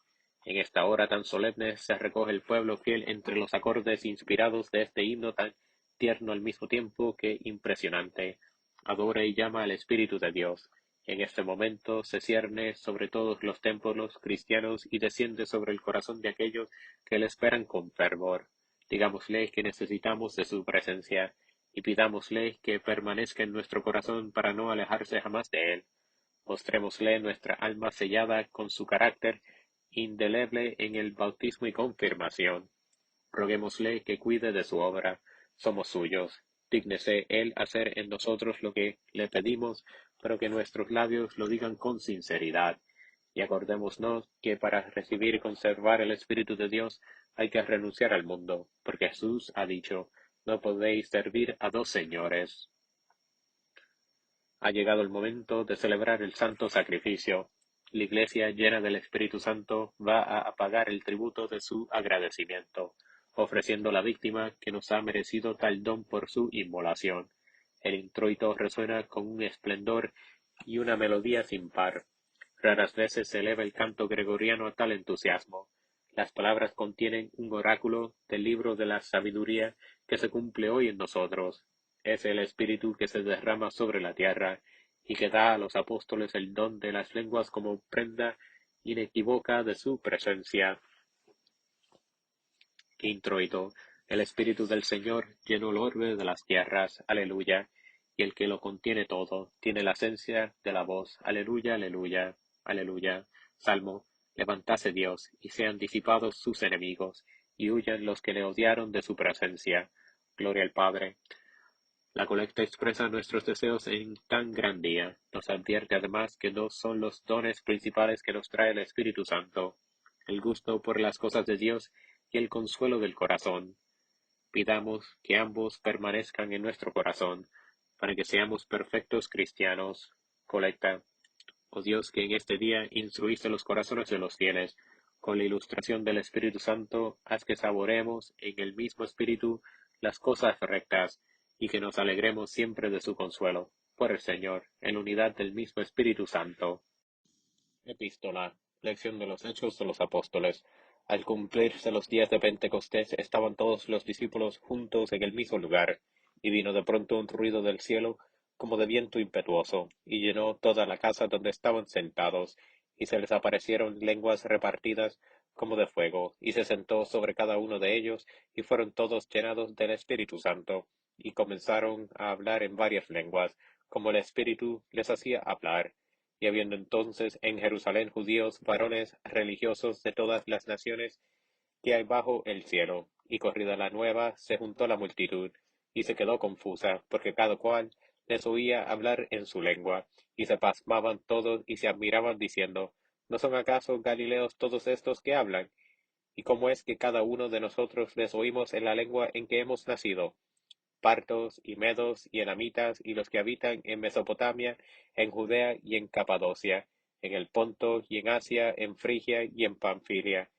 En esta hora tan solemne se recoge el pueblo fiel entre los acordes inspirados de este himno tan tierno al mismo tiempo que impresionante. Adora y llama al Espíritu de Dios. En este momento se cierne sobre todos los templos cristianos y desciende sobre el corazón de aquellos que le esperan con fervor. Digámosle que necesitamos de su presencia y pidámosle que permanezca en nuestro corazón para no alejarse jamás de él. Mostrémosle nuestra alma sellada con su carácter indeleble en el bautismo y confirmación. Roguémosle que cuide de su obra. Somos suyos. Dígnese él hacer en nosotros lo que le pedimos, pero que nuestros labios lo digan con sinceridad. Y acordémonos que para recibir y conservar el Espíritu de Dios hay que renunciar al mundo, porque Jesús ha dicho, no podéis servir a dos señores. Ha llegado el momento de celebrar el santo sacrificio. La Iglesia, llena del Espíritu Santo, va a pagar el tributo de su agradecimiento, ofreciendo la víctima que nos ha merecido tal don por su inmolación. El introito resuena con un esplendor y una melodía sin par. Raras veces se eleva el canto gregoriano a tal entusiasmo. Las palabras contienen un oráculo del libro de la sabiduría que se cumple hoy en nosotros. Es el Espíritu que se derrama sobre la tierra y que da a los apóstoles el don de las lenguas como prenda inequívoca de su presencia. Introito. El Espíritu del Señor llenó el orbe de las tierras. Aleluya. Y el que lo contiene todo tiene la esencia de la voz. Aleluya, aleluya, aleluya. Salmo. Levantase Dios, y sean disipados sus enemigos, y huyan los que le odiaron de su presencia. Gloria al Padre. La colecta expresa nuestros deseos en tan gran día. Nos advierte además que dos son los dones principales que nos trae el Espíritu Santo: el gusto por las cosas de Dios y el consuelo del corazón. pidamos que ambos permanezcan en nuestro corazón, para que seamos perfectos cristianos. Colecta. Oh Dios, que en este día instruiste los corazones de los fieles, con la ilustración del Espíritu Santo, haz que saboremos en el mismo Espíritu las cosas rectas, y que nos alegremos siempre de su consuelo. Por el Señor, en unidad del mismo Espíritu Santo. Epístola. Lección de los Hechos de los Apóstoles. Al cumplirse los días de Pentecostés, estaban todos los discípulos juntos en el mismo lugar, y vino de pronto un ruido del cielo, como de viento impetuoso, y llenó toda la casa donde estaban sentados, y se les aparecieron lenguas repartidas como de fuego, y se sentó sobre cada uno de ellos, y fueron todos llenados del Espíritu Santo, y comenzaron a hablar en varias lenguas, como el Espíritu les hacía hablar. Y habiendo entonces en Jerusalén judíos, varones religiosos de todas las naciones que hay bajo el cielo, y corrida la nueva, se juntó la multitud, y se quedó confusa, porque cada cual les oía hablar en su lengua, y se pasmaban todos y se admiraban diciendo, ¿no son acaso Galileos todos estos que hablan? ¿Y cómo es que cada uno de nosotros les oímos en la lengua en que hemos nacido? Partos y medos y elamitas y los que habitan en Mesopotamia, en Judea y en Capadocia, en el Ponto y en Asia, en Frigia y en Panfilia,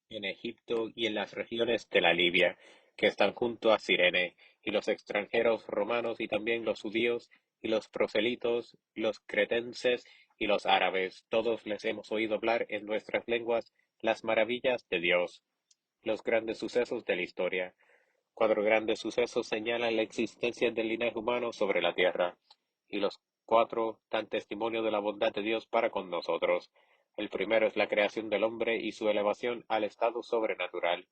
en Egipto y en las regiones de la Libia, que están junto a Cirene, y los extranjeros romanos y también los judíos y los proselitos, los cretenses y los árabes, todos les hemos oído hablar en nuestras lenguas las maravillas de Dios, los grandes sucesos de la historia. Cuatro grandes sucesos señalan la existencia del linaje humano sobre la tierra, y los cuatro dan testimonio de la bondad de Dios para con nosotros. El primero es la creación del hombre y su elevación al estado sobrenatural,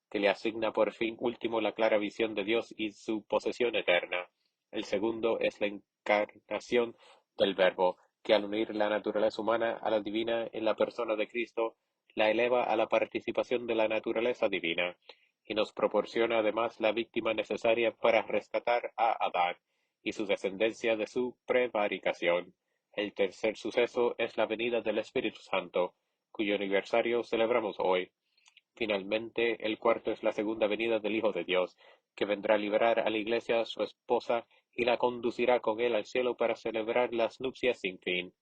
que le asigna por fin último la clara visión de Dios y su posesión eterna. El segundo es la encarnación del Verbo, que al unir la naturaleza humana a la divina en la persona de Cristo, la eleva a la participación de la naturaleza divina, y nos proporciona además la víctima necesaria para rescatar a Adán y su descendencia de su prevaricación. El tercer suceso es la venida del Espíritu Santo, cuyo aniversario celebramos hoy. Finalmente, el cuarto es la segunda venida del Hijo de Dios, que vendrá a liberar a la Iglesia, su esposa, y la conducirá con él al cielo para celebrar las nupcias sin fin.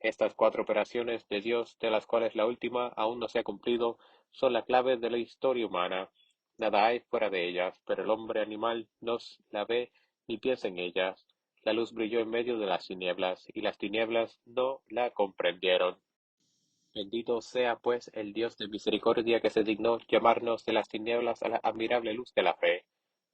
Estas cuatro operaciones de Dios, de las cuales la última aún no se ha cumplido, son la clave de la historia humana. Nada hay fuera de ellas, pero el hombre animal no la ve ni piensa en ellas. La luz brilló en medio de las tinieblas, y las tinieblas no la comprendieron. Bendito sea pues el Dios de misericordia que se dignó llamarnos de las tinieblas a la admirable luz de la fe.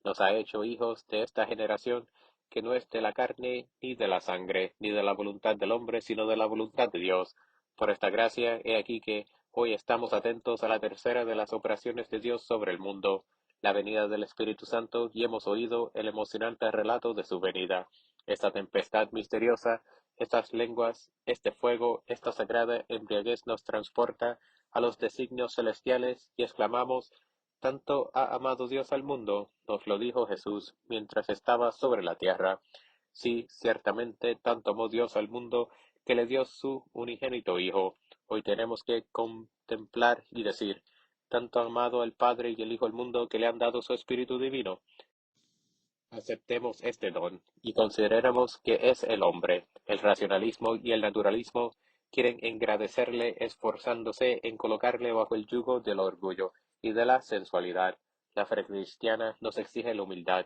Nos ha hecho hijos de esta generación que no es de la carne ni de la sangre, ni de la voluntad del hombre, sino de la voluntad de Dios. Por esta gracia, he aquí que hoy estamos atentos a la tercera de las operaciones de Dios sobre el mundo, la venida del Espíritu Santo, y hemos oído el emocionante relato de su venida. Esta tempestad misteriosa, estas lenguas, este fuego, esta sagrada embriaguez nos transporta a los designios celestiales y exclamamos, tanto ha amado Dios al mundo, nos lo dijo Jesús mientras estaba sobre la tierra. Sí, ciertamente, tanto amó Dios al mundo que le dio su unigénito Hijo. Hoy tenemos que contemplar y decir, tanto ha amado el Padre y el Hijo al mundo que le han dado su Espíritu Divino. Aceptemos este don y consideremos que es el hombre. El racionalismo y el naturalismo quieren engrandecerle esforzándose en colocarle bajo el yugo del orgullo y de la sensualidad. La fe cristiana nos exige la humildad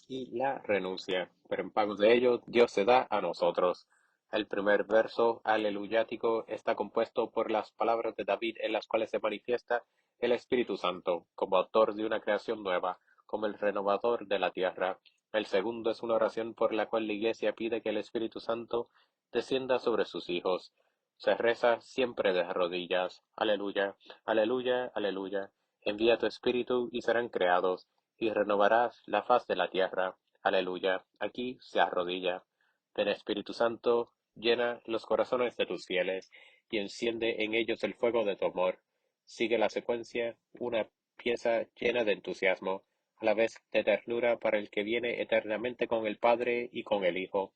y la renuncia, pero en pago de ello Dios se da a nosotros. El primer verso aleluyático está compuesto por las palabras de David en las cuales se manifiesta el Espíritu Santo como autor de una creación nueva, como el renovador de la tierra. El segundo es una oración por la cual la Iglesia pide que el Espíritu Santo descienda sobre sus hijos. Se reza siempre de rodillas. Aleluya, aleluya, aleluya. Envía tu Espíritu y serán creados y renovarás la faz de la tierra. Aleluya. Aquí se arrodilla. Ven Espíritu Santo, llena los corazones de tus fieles y enciende en ellos el fuego de tu amor. Sigue la secuencia, una pieza llena de entusiasmo, a la vez de ternura para el que viene eternamente con el Padre y con el Hijo,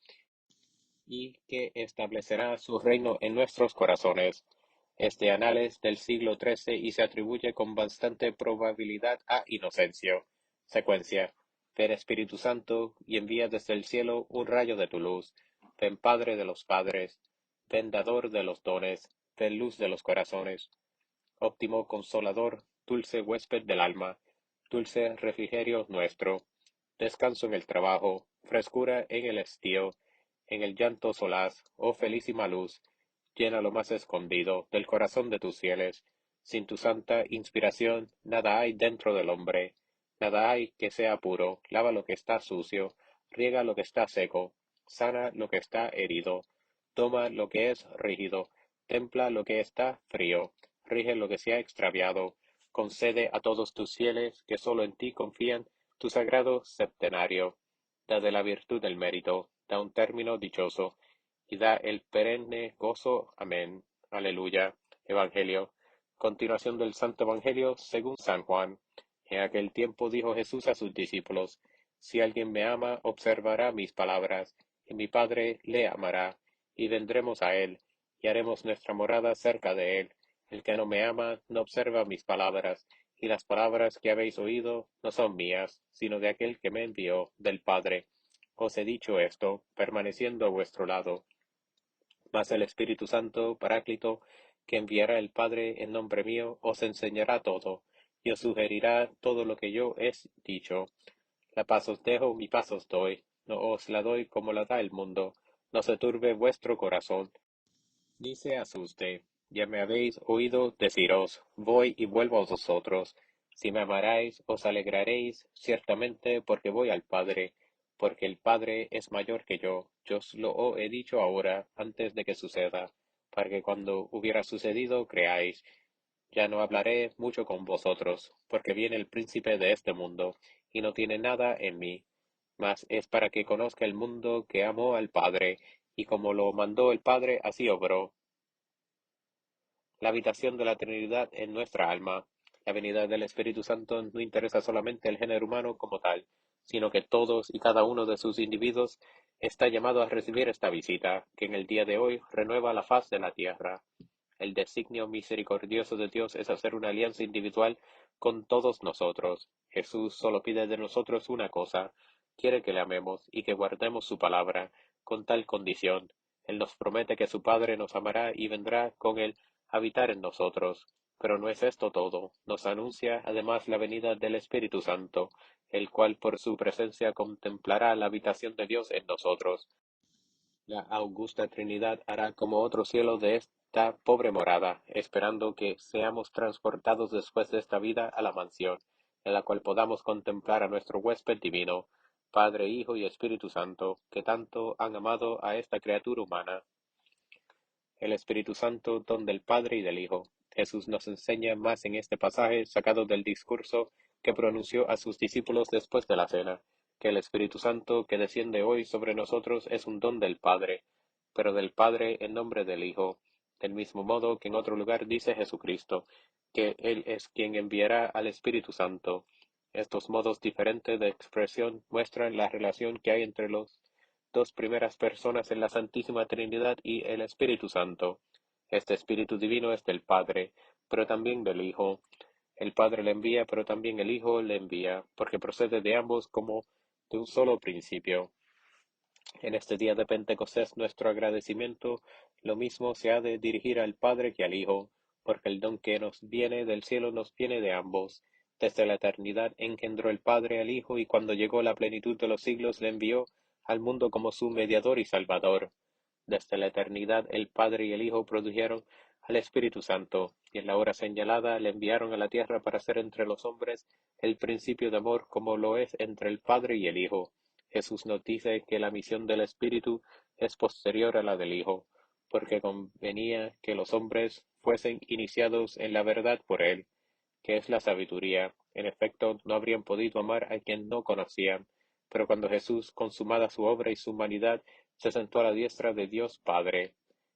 y que establecerá su reino en nuestros corazones. Es de Anales del siglo XIII y se atribuye con bastante probabilidad a Inocencio. Secuencia: ven Espíritu Santo, y envía desde el cielo un rayo de tu luz. Ven Padre de los padres, ven Dador de los dones, ven luz de los corazones. Óptimo Consolador, dulce huésped del alma, dulce refrigerio nuestro, descanso en el trabajo, frescura en el estío, en el llanto solaz, oh felísima luz, llena lo más escondido del corazón de tus fieles. Sin tu santa inspiración nada hay dentro del hombre, nada hay que sea puro, lava lo que está sucio, riega lo que está seco, sana lo que está herido, toma lo que es rígido, templa lo que está frío, rige lo que se ha extraviado, concede a todos tus fieles que sólo en ti confían tu sagrado septenario. Da de la virtud el mérito, da un término dichoso, y da el perenne gozo. Amén. Aleluya. Evangelio. Continuación del Santo Evangelio según San Juan. En aquel tiempo dijo Jesús a sus discípulos: Si alguien me ama, observará mis palabras, y mi Padre le amará, y vendremos a él, y haremos nuestra morada cerca de él. El que no me ama, no observa mis palabras, y las palabras que habéis oído no son mías, sino de aquel que me envió, del Padre. Os he dicho esto, permaneciendo a vuestro lado. Mas el Espíritu Santo, Paráclito, que enviará el Padre en nombre mío, os enseñará todo, y os sugerirá todo lo que yo he dicho. La paz os dejo, mi paz os doy. No os la doy como la da el mundo. No se turbe vuestro corazón, ni se asuste. Ya me habéis oído deciros: voy y vuelvo a vosotros. Si me amarais, os alegraréis ciertamente, porque voy al Padre, porque el Padre es mayor que yo. Yo os lo he dicho ahora, antes de que suceda, para que cuando hubiera sucedido creáis. Ya no hablaré mucho con vosotros, porque viene el príncipe de este mundo, y no tiene nada en mí. Mas es para que conozca el mundo que amó al Padre, y como lo mandó el Padre, así obró. La habitación de la Trinidad en nuestra alma. La venida del Espíritu Santo no interesa solamente al género humano como tal, sino que todos y cada uno de sus individuos está llamado a recibir esta visita, que en el día de hoy renueva la faz de la tierra. El designio misericordioso de Dios es hacer una alianza individual con todos nosotros. Jesús solo pide de nosotros una cosa: quiere que le amemos y que guardemos su palabra. Con tal condición, Él nos promete que su Padre nos amará y vendrá con Él a habitar en nosotros. Pero no es esto todo. Nos anuncia además la venida del Espíritu Santo, el cual por su presencia contemplará la habitación de Dios en nosotros. La augusta Trinidad hará como otro cielo de esta pobre morada, esperando que seamos transportados después de esta vida a la mansión, en la cual podamos contemplar a nuestro huésped divino, Padre, Hijo y Espíritu Santo, que tanto han amado a esta criatura humana. El Espíritu Santo, don del Padre y del Hijo. Jesús nos enseña más en este pasaje sacado del discurso que pronunció a sus discípulos después de la cena, que el Espíritu Santo que desciende hoy sobre nosotros es un don del Padre, pero del Padre en nombre del Hijo, del mismo modo que en otro lugar dice Jesucristo, que Él es quien enviará al Espíritu Santo. Estos modos diferentes de expresión muestran la relación que hay entre los dos primeras personas en la Santísima Trinidad y el Espíritu Santo. Este Espíritu Divino es del Padre, pero también del Hijo. El Padre le envía, pero también el Hijo le envía, porque procede de ambos como de un solo principio. En este día de Pentecostés nuestro agradecimiento lo mismo se ha de dirigir al Padre que al Hijo, porque el don que nos viene del cielo nos viene de ambos. Desde la eternidad engendró el Padre al Hijo, y cuando llegó la plenitud de los siglos le envió al mundo como su mediador y salvador. Desde la eternidad el Padre y el Hijo produjeron al Espíritu Santo, y en la hora señalada le enviaron a la tierra para ser entre los hombres el principio de amor, como lo es entre el Padre y el Hijo. Jesús nos dice que la misión del Espíritu es posterior a la del Hijo, porque convenía que los hombres fuesen iniciados en la verdad por Él, que es la sabiduría. En efecto, no habrían podido amar a quien no conocían. Pero cuando Jesús, consumada su obra y su humanidad, se sentó a la diestra de Dios Padre,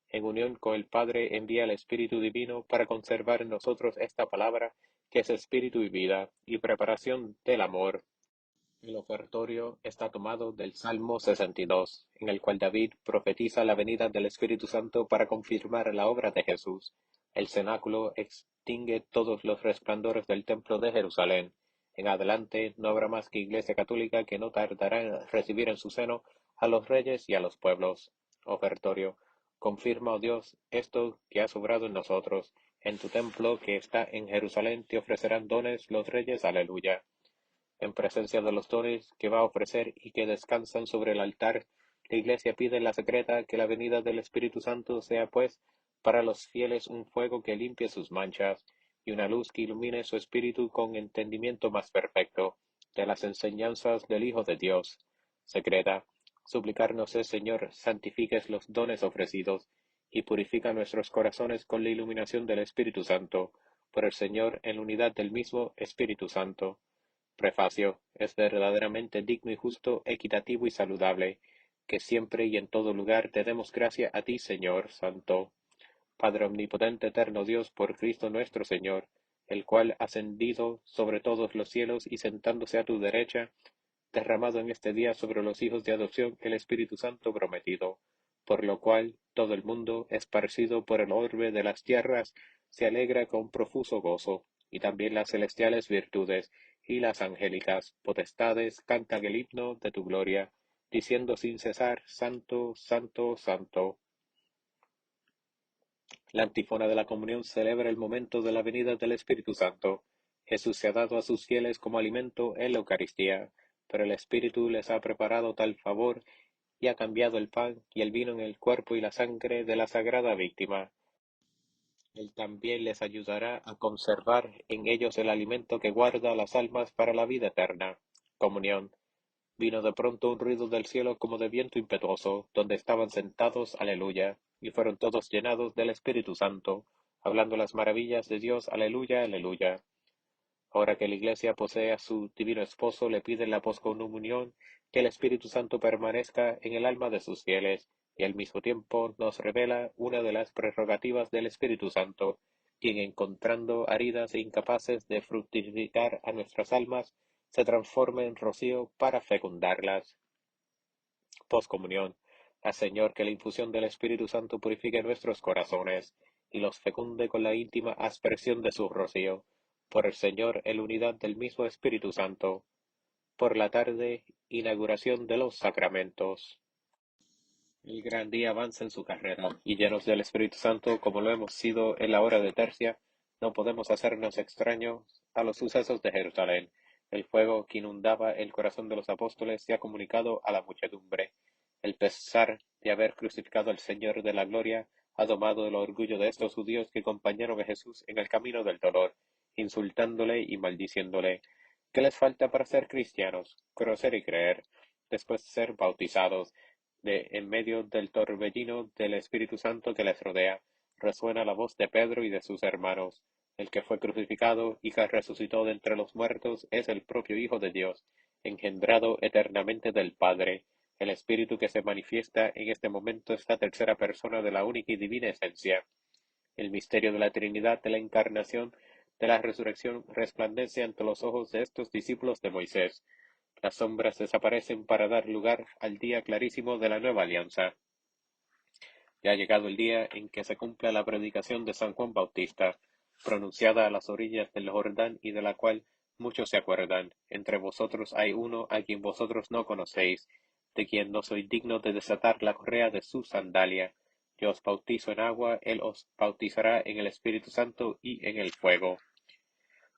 en unión con el Padre envía el Espíritu Divino para conservar en nosotros esta palabra, que es espíritu y vida, y preparación del amor. El ofertorio está tomado del Salmo 62, en el cual David profetiza la venida del Espíritu Santo para confirmar la obra de Jesús. El cenáculo extingue todos los resplandores del templo de Jerusalén. En adelante no habrá más que Iglesia católica que no tardará en recibir en su seno a los reyes y a los pueblos. Ofertorio. Confirma, oh Dios, esto que has obrado en nosotros. En tu templo que está en Jerusalén te ofrecerán dones los reyes. Aleluya. En presencia de los dones que va a ofrecer y que descansan sobre el altar, la Iglesia pide en la secreta que la venida del Espíritu Santo sea, pues, para los fieles un fuego que limpie sus manchas y una luz que ilumine su espíritu con entendimiento más perfecto de las enseñanzas del Hijo de Dios. Secreta, suplicarnos es, Señor, santifiques los dones ofrecidos y purifica nuestros corazones con la iluminación del Espíritu Santo, por el Señor en la unidad del mismo Espíritu Santo. Prefacio. Es verdaderamente digno y justo, equitativo y saludable, que siempre y en todo lugar te demos gracia a ti, Señor Santo, Padre omnipotente, eterno Dios, por Cristo nuestro Señor, el cual, ascendido sobre todos los cielos y sentándose a tu derecha, derramado en este día sobre los hijos de adopción el Espíritu Santo prometido, por lo cual todo el mundo, esparcido por el orbe de las tierras, se alegra con profuso gozo, y también las celestiales virtudes y las angélicas potestades cantan el himno de tu gloria, diciendo sin cesar, Santo, Santo, Santo. La antífona de la comunión celebra el momento de la venida del Espíritu Santo. Jesús se ha dado a sus fieles como alimento en la Eucaristía, pero el Espíritu les ha preparado tal favor y ha cambiado el pan y el vino en el cuerpo y la sangre de la sagrada víctima. Él también les ayudará a conservar en ellos el alimento que guarda las almas para la vida eterna. Comunión. Vino de pronto un ruido del cielo como de viento impetuoso, donde estaban sentados, aleluya, y fueron todos llenados del Espíritu Santo, hablando las maravillas de Dios, aleluya, aleluya. Ahora que la Iglesia posee a su divino esposo, le pide en la poscomunión que el Espíritu Santo permanezca en el alma de sus fieles, y al mismo tiempo nos revela una de las prerrogativas del Espíritu Santo, quien encontrando áridas e incapaces de fructificar a nuestras almas, se transforme en rocío para fecundarlas. Poscomunión. Al Señor que la infusión del Espíritu Santo purifique nuestros corazones y los fecunde con la íntima aspersión de su rocío. Por el Señor en la unidad del mismo Espíritu Santo. Por la tarde, inauguración de los sacramentos. El gran día avanza en su carrera, y llenos del Espíritu Santo, como lo hemos sido en la hora de tercia, no podemos hacernos extraños a los sucesos de Jerusalén. El fuego que inundaba el corazón de los apóstoles se ha comunicado a la muchedumbre. El pesar de haber crucificado al Señor de la gloria ha domado el orgullo de estos judíos que acompañaron a Jesús en el camino del dolor, insultándole y maldiciéndole. ¿Qué les falta para ser cristianos? Conocer y creer, después de ser bautizados en medio del torbellino del Espíritu Santo que les rodea, resuena la voz de Pedro y de sus hermanos. El que fue crucificado y que resucitó de entre los muertos es el propio Hijo de Dios, engendrado eternamente del Padre. El Espíritu que se manifiesta en este momento es la tercera persona de la única y divina esencia. El misterio de la Trinidad, de la encarnación, de la resurrección, resplandece ante los ojos de estos discípulos de Moisés. Las sombras desaparecen para dar lugar al día clarísimo de la nueva alianza. Ya ha llegado el día en que se cumpla la predicación de San Juan Bautista, pronunciada a las orillas del Jordán y de la cual muchos se acuerdan. Entre vosotros hay uno a quien vosotros no conocéis, de quien no soy digno de desatar la correa de su sandalia. Yo os bautizo en agua, él os bautizará en el Espíritu Santo y en el fuego.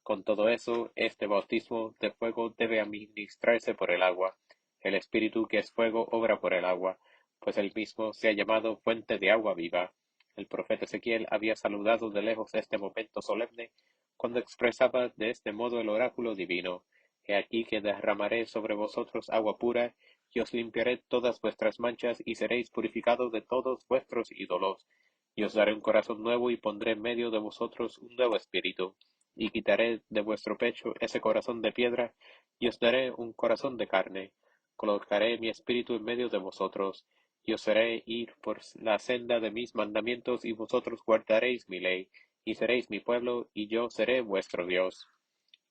Con todo eso, este bautismo de fuego debe administrarse por el agua. El Espíritu que es fuego obra por el agua, pues él mismo se ha llamado fuente de agua viva. El profeta Ezequiel había saludado de lejos este momento solemne, cuando expresaba de este modo el oráculo divino. He aquí que derramaré sobre vosotros agua pura, y os limpiaré todas vuestras manchas, y seréis purificados de todos vuestros ídolos. Y os daré un corazón nuevo, y pondré en medio de vosotros un nuevo espíritu y quitaré de vuestro pecho ese corazón de piedra, y os daré un corazón de carne. Colocaré mi espíritu en medio de vosotros, y os haré ir por la senda de mis mandamientos, y vosotros guardaréis mi ley, y seréis mi pueblo, y yo seré vuestro Dios.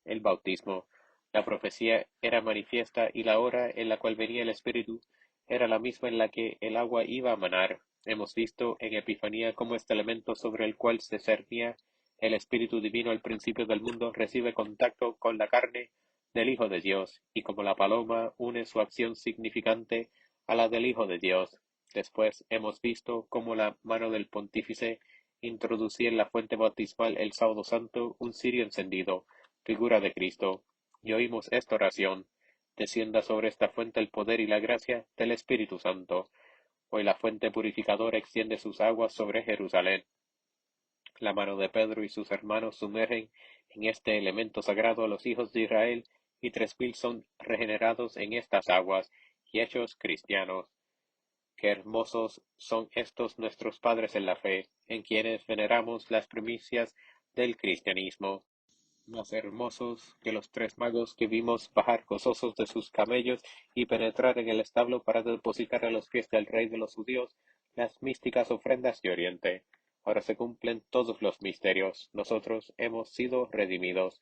El bautismo. La profecía era manifiesta, y la hora en la cual venía el Espíritu era la misma en la que el agua iba a manar. Hemos visto en Epifanía cómo este elemento sobre el cual se cernía el Espíritu Divino al principio del mundo recibe contacto con la carne del Hijo de Dios, y como la paloma une su acción significante a la del Hijo de Dios. Después hemos visto cómo la mano del Pontífice introducía en la fuente bautismal el sábado santo un cirio encendido, figura de Cristo, y oímos esta oración: descienda sobre esta fuente el poder y la gracia del Espíritu Santo. Hoy la fuente purificadora extiende sus aguas sobre Jerusalén. La mano de Pedro y sus hermanos sumergen en este elemento sagrado a los hijos de Israel, y 3000 son regenerados en estas aguas y hechos cristianos. Qué hermosos son estos nuestros padres en la fe, en quienes veneramos las primicias del cristianismo. Más hermosos que los 3 magos que vimos bajar gozosos de sus camellos y penetrar en el establo para depositar a los pies del rey de los judíos las místicas ofrendas de Oriente. Ahora se cumplen todos los misterios. Nosotros hemos sido redimidos.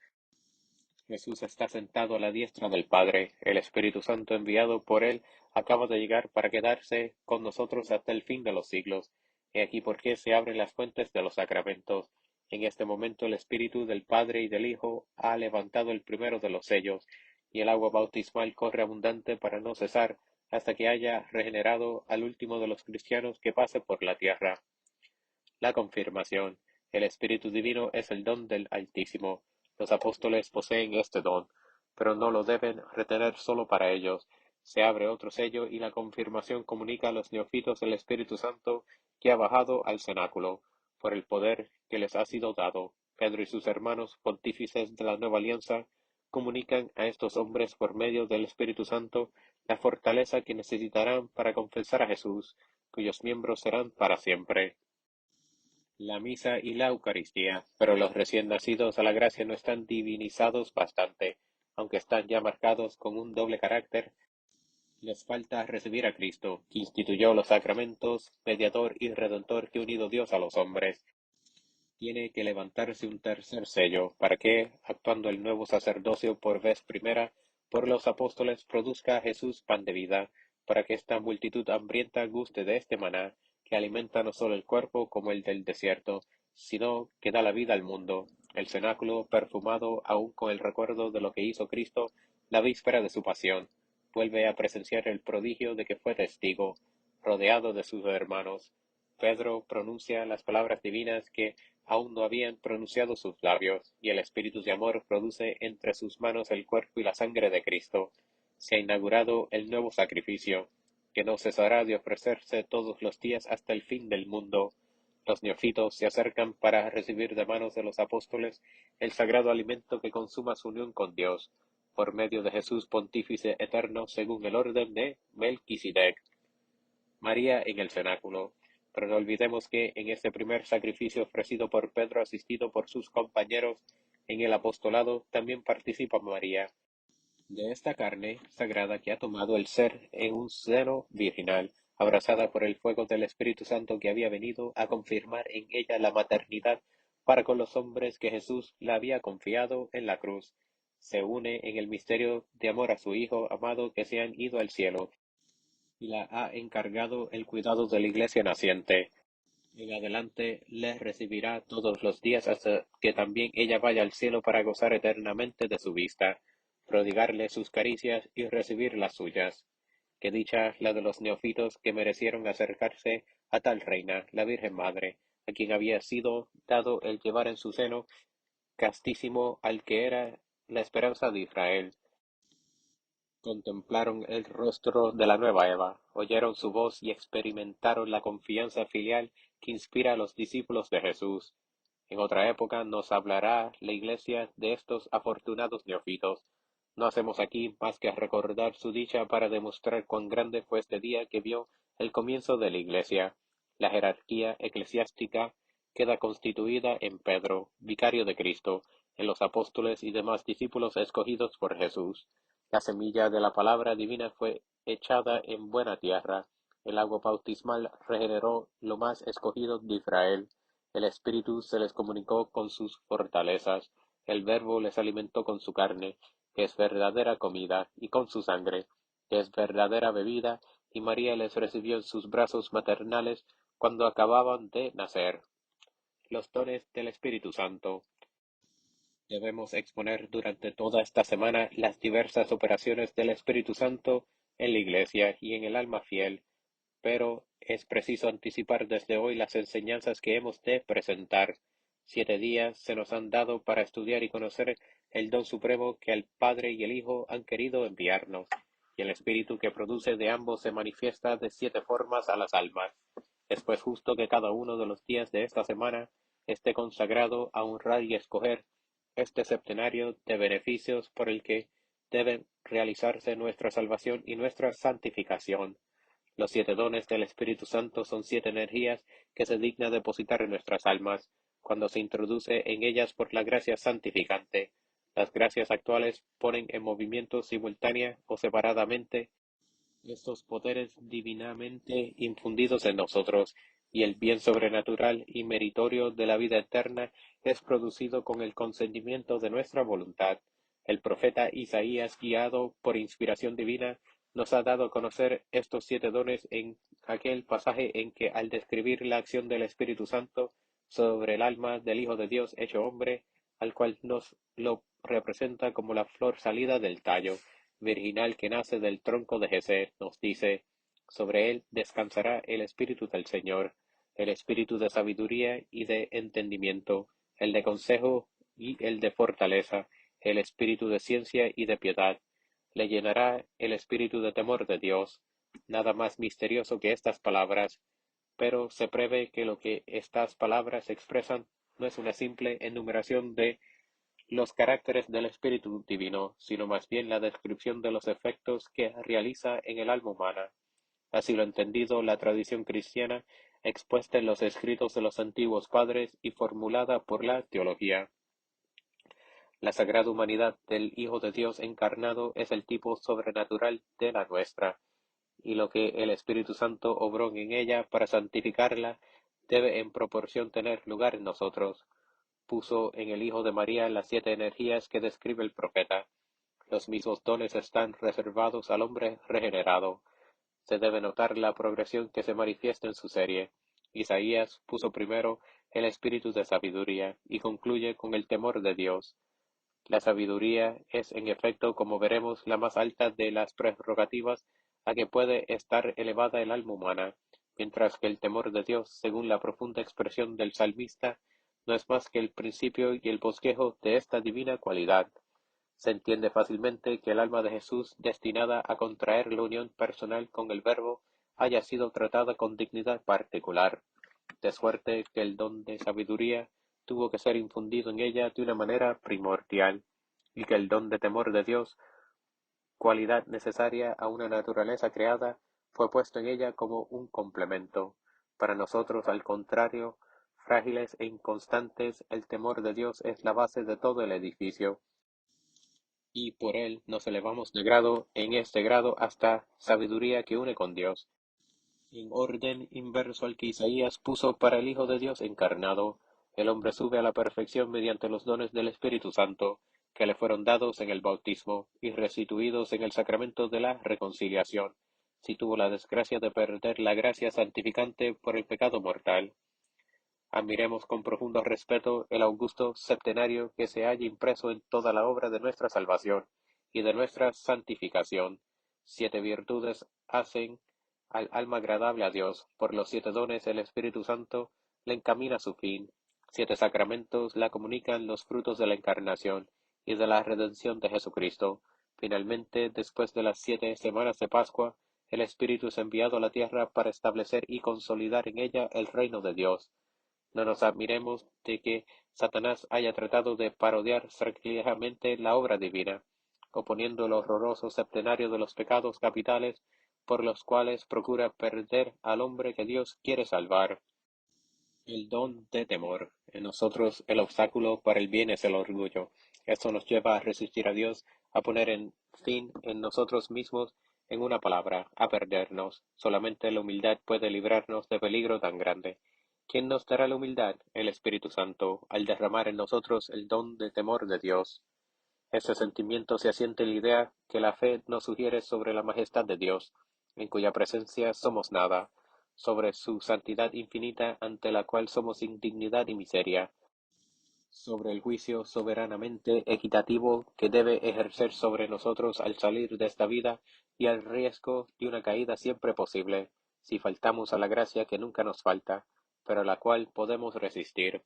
Jesús está sentado a la diestra del Padre. El Espíritu Santo enviado por él acaba de llegar para quedarse con nosotros hasta el fin de los siglos. He aquí por qué se abren las fuentes de los sacramentos. En este momento el Espíritu del Padre y del Hijo ha levantado el primero de los sellos, y el agua bautismal corre abundante para no cesar hasta que haya regenerado al último de los cristianos que pase por la tierra. La confirmación. El Espíritu Divino es el don del Altísimo. Los apóstoles poseen este don, pero no lo deben retener solo para ellos. Se abre otro sello y la confirmación comunica a los neófitos el Espíritu Santo que ha bajado al cenáculo, por el poder que les ha sido dado. Pedro y sus hermanos, pontífices de la nueva alianza, comunican a estos hombres por medio del Espíritu Santo la fortaleza que necesitarán para confesar a Jesús, cuyos miembros serán para siempre. La misa y la Eucaristía, pero los recién nacidos a la gracia no están divinizados bastante, aunque están ya marcados con un doble carácter. Les falta recibir a Cristo, que instituyó los sacramentos, mediador y redentor que ha unido Dios a los hombres. Tiene que levantarse un tercer sello, para que, actuando el nuevo sacerdocio por vez primera, por los apóstoles produzca a Jesús pan de vida, para que esta multitud hambrienta guste de este maná, que alimenta no solo el cuerpo como el del desierto, sino que da la vida al mundo. El cenáculo, perfumado aún con el recuerdo de lo que hizo Cristo la víspera de su pasión, vuelve a presenciar el prodigio de que fue testigo, rodeado de sus hermanos. Pedro pronuncia las palabras divinas que aún no habían pronunciado sus labios, y el Espíritu de amor produce entre sus manos el cuerpo y la sangre de Cristo. Se ha inaugurado el nuevo sacrificio, que no cesará de ofrecerse todos los días hasta el fin del mundo. Los neófitos se acercan para recibir de manos de los apóstoles el sagrado alimento que consuma su unión con Dios, por medio de Jesús Pontífice eterno según el orden de Melquisedec. María en el cenáculo. Pero no olvidemos que en este primer sacrificio ofrecido por Pedro, asistido por sus compañeros en el apostolado, también participa María, de esta carne sagrada que ha tomado el ser en un seno virginal, abrazada por el fuego del Espíritu Santo que había venido a confirmar en ella la maternidad para con los hombres que Jesús le había confiado en la cruz. Se une en el misterio de amor a su Hijo amado que se han ido al cielo, y la ha encargado el cuidado de la iglesia naciente. En adelante le recibirá todos los días hasta que también ella vaya al cielo para gozar eternamente de su vista, prodigarle sus caricias y recibir las suyas. Qué dicha la de los neófitos que merecieron acercarse a tal reina, la Virgen Madre, a quien había sido dado el llevar en su seno castísimo al que era la esperanza de Israel. Contemplaron el rostro de la nueva Eva, oyeron su voz y experimentaron la confianza filial que inspira a los discípulos de Jesús. En otra época nos hablará la Iglesia de estos afortunados neófitos. No hacemos aquí más que recordar su dicha para demostrar cuán grande fue este día que vio el comienzo de la Iglesia. La jerarquía eclesiástica queda constituida en Pedro, vicario de Cristo, en los apóstoles y demás discípulos escogidos por Jesús. La semilla de la palabra divina fue echada en buena tierra. El agua bautismal regeneró lo más escogido de Israel. El Espíritu se les comunicó con sus fortalezas. El Verbo les alimentó con su carne, que es verdadera comida, y con su sangre, que es verdadera bebida, y María les recibió en sus brazos maternales cuando acababan de nacer. Los dones del Espíritu Santo. Debemos exponer durante toda esta semana las diversas operaciones del Espíritu Santo en la Iglesia y en el alma fiel, pero es preciso anticipar desde hoy las enseñanzas que hemos de presentar. 7 días se nos han dado para estudiar y conocer el don supremo que el Padre y el Hijo han querido enviarnos, y el Espíritu que produce de ambos se manifiesta de 7 formas a las almas. Es pues justo que cada uno de los días de esta semana esté consagrado a honrar y escoger este septenario de beneficios por el que deben realizarse nuestra salvación y nuestra santificación. Los 7 dones del Espíritu Santo son 7 energías que se digna depositar en nuestras almas, cuando se introduce en ellas por la gracia santificante. Las gracias actuales ponen en movimiento simultánea o separadamente estos poderes divinamente infundidos en nosotros, y el bien sobrenatural y meritorio de la vida eterna es producido con el consentimiento de nuestra voluntad. El profeta Isaías, guiado por inspiración divina, nos ha dado a conocer estos 7 dones en aquel pasaje en que, al describir la acción del Espíritu Santo sobre el alma del Hijo de Dios hecho hombre, al cual nos lo representa como la flor salida del tallo virginal que nace del tronco de Jesé, nos dice: sobre él descansará el Espíritu del Señor, el Espíritu de sabiduría y de entendimiento, el de consejo y el de fortaleza, el Espíritu de ciencia y de piedad. Le llenará el Espíritu de temor de Dios. Nada más misterioso que estas palabras, pero se prevé que lo que estas palabras expresan no es una simple enumeración de los caracteres del Espíritu Divino, sino más bien la descripción de los efectos que realiza en el alma humana. Así lo ha entendido la tradición cristiana, expuesta en los escritos de los antiguos padres y formulada por la teología. La sagrada humanidad del Hijo de Dios encarnado es el tipo sobrenatural de la nuestra, y lo que el Espíritu Santo obró en ella para santificarla debe en proporción tener lugar en nosotros. Puso en el Hijo de María las 7 energías que describe el profeta. Los mismos dones están reservados al hombre regenerado. Se debe notar la progresión que se manifiesta en su serie. Isaías puso primero el espíritu de sabiduría y concluye con el temor de Dios. La sabiduría es, en efecto, como veremos, la más alta de las prerrogativas a que puede estar elevada el alma humana, mientras que el temor de Dios, según la profunda expresión del salmista, no es más que el principio y el bosquejo de esta divina cualidad. Se entiende fácilmente que el alma de Jesús, destinada a contraer la unión personal con el Verbo, haya sido tratada con dignidad particular, de suerte que el don de sabiduría tuvo que ser infundido en ella de una manera primordial, y que el don de temor de Dios, cualidad necesaria a una naturaleza creada, fue puesto en ella como un complemento. Para nosotros, al contrario, frágiles e inconstantes, el temor de Dios es la base de todo el edificio, y por él nos elevamos de grado en este grado hasta sabiduría que une con Dios, en orden inverso al que Isaías puso para el Hijo de Dios encarnado. El hombre sube a la perfección mediante los dones del Espíritu Santo, que le fueron dados en el bautismo y restituidos en el sacramento de la reconciliación, si tuvo la desgracia de perder la gracia santificante por el pecado mortal. Admiremos con profundo respeto el augusto septenario que se halla impreso en toda la obra de nuestra salvación y de nuestra santificación. 7 virtudes hacen al alma agradable a Dios. Por los 7 dones el Espíritu Santo la encamina a su fin. 7 sacramentos la comunican los frutos de la encarnación y de la redención de Jesucristo. Finalmente, después de las 7 semanas de Pascua, el Espíritu es enviado a la tierra para establecer y consolidar en ella el reino de Dios. No nos admiremos de que Satanás haya tratado de parodiar sacrilegiosamente la obra divina, oponiendo el horroroso septenario de los pecados capitales por los cuales procura perder al hombre que Dios quiere salvar. El don de temor. En nosotros el obstáculo para el bien es el orgullo. Esto nos lleva a resistir a Dios, a poner en fin en nosotros mismos, en una palabra, a perdernos. Solamente la humildad puede librarnos de peligro tan grande. ¿Quién nos dará la humildad? El Espíritu Santo, al derramar en nosotros el don de temor de Dios. Este sentimiento se asienta en la idea que la fe nos sugiere sobre la majestad de Dios, en cuya presencia somos nada. sobre su santidad infinita ante la cual somos indignidad y miseria, sobre el juicio soberanamente equitativo que debe ejercer sobre nosotros al salir de esta vida y al riesgo de una caída siempre posible, si faltamos a la gracia que nunca nos falta, pero a la cual podemos resistir.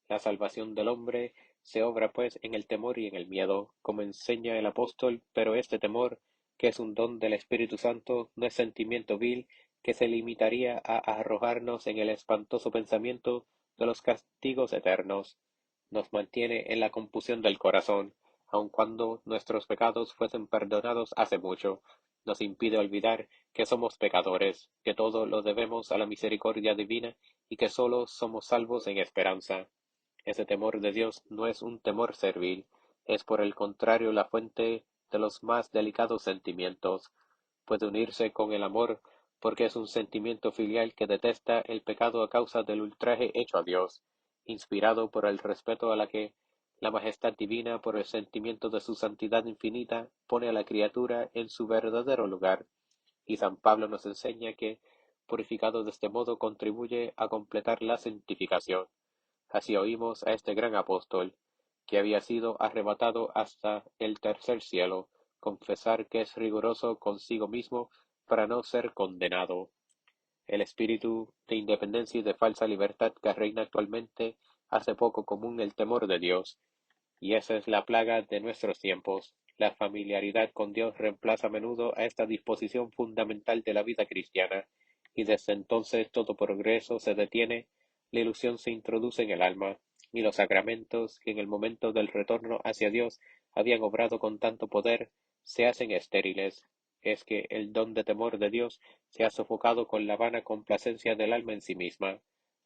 La salvación del hombre se obra pues en el temor y en el miedo, como enseña el apóstol, pero este temor, que es un don del Espíritu Santo, no es sentimiento vil que se limitaría a arrojarnos en el espantoso pensamiento de los castigos eternos. Nos mantiene en la confusión del corazón, aun cuando nuestros pecados fuesen perdonados hace mucho. Nos impide olvidar que somos pecadores, que todo lo debemos a la misericordia divina y que sólo somos salvos en esperanza. Ese temor de Dios no es un temor servil, es por el contrario la fuente de los más delicados sentimientos. Puede unirse con el amor porque es un sentimiento filial que detesta el pecado a causa del ultraje hecho a Dios, inspirado por el respeto a la que la majestad divina, por el sentimiento de su santidad infinita, pone a la criatura en su verdadero lugar. Y San Pablo nos enseña que, purificado de este modo, contribuye a completar la santificación. Así oímos a este gran apóstol, que había sido arrebatado hasta el tercer cielo, confesar que es riguroso consigo mismo para no ser condenado. El espíritu de independencia y de falsa libertad que reina actualmente hace poco común el temor de Dios, y esa es la plaga de nuestros tiempos. La familiaridad con Dios reemplaza a menudo a esta disposición fundamental de la vida cristiana, y desde entonces todo progreso se detiene, la ilusión se introduce en el alma, y los sacramentos, que en el momento del retorno hacia Dios habían obrado con tanto poder, se hacen estériles. Es que el don de temor de Dios se ha sofocado con la vana complacencia del alma en sí misma.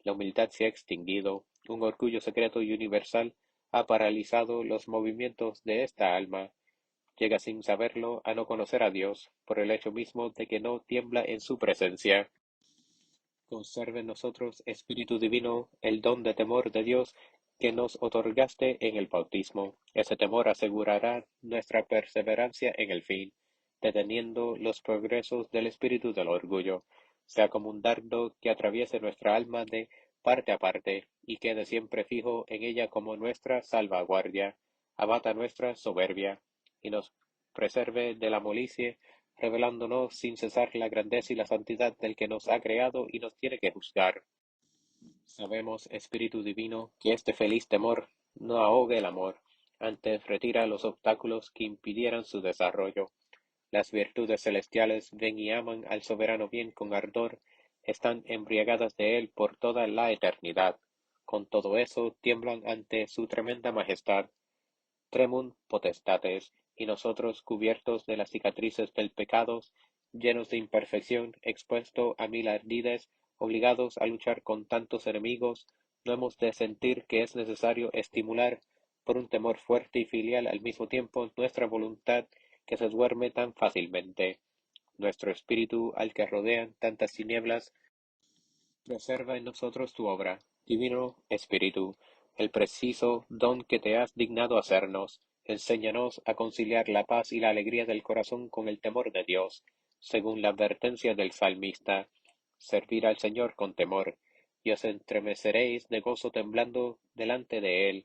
La humildad se ha extinguido, un orgullo secreto y universal ha paralizado los movimientos de esta alma. Llega sin saberlo a no conocer a Dios, por el hecho mismo de que no tiembla en su presencia. Conserve en nosotros, Espíritu Divino, el don de temor de Dios que nos otorgaste en el bautismo. Ese temor asegurará nuestra perseverancia en el fin, deteniendo los progresos del espíritu del orgullo. Sea como un dardo que atraviese nuestra alma de parte a parte y quede siempre fijo en ella como nuestra salvaguardia, abata nuestra soberbia y nos preserve de la molicie, revelándonos sin cesar la grandeza y la santidad del que nos ha creado y nos tiene que juzgar. Sabemos, Espíritu Divino, que este feliz temor no ahogue el amor, antes retira los obstáculos que impidieran su desarrollo. Las virtudes celestiales ven y aman al soberano bien con ardor, están embriagadas de él por toda la eternidad. Con todo eso tiemblan ante su tremenda majestad, Tremunt potestates, y nosotros, cubiertos de las cicatrices del pecado, llenos de imperfección, expuestos a mil ardides, obligados a luchar con tantos enemigos, no hemos de sentir que es necesario estimular, por un temor fuerte y filial al mismo tiempo, nuestra voluntad que se duerme tan fácilmente. Nuestro espíritu, al que rodean tantas tinieblas, preserva en nosotros tu obra, Divino Espíritu, el preciso don que te has dignado hacernos. Enséñanos a conciliar la paz y la alegría del corazón con el temor de Dios, según la advertencia del salmista. Servir al Señor con temor, y os entremeceréis de gozo temblando delante de Él.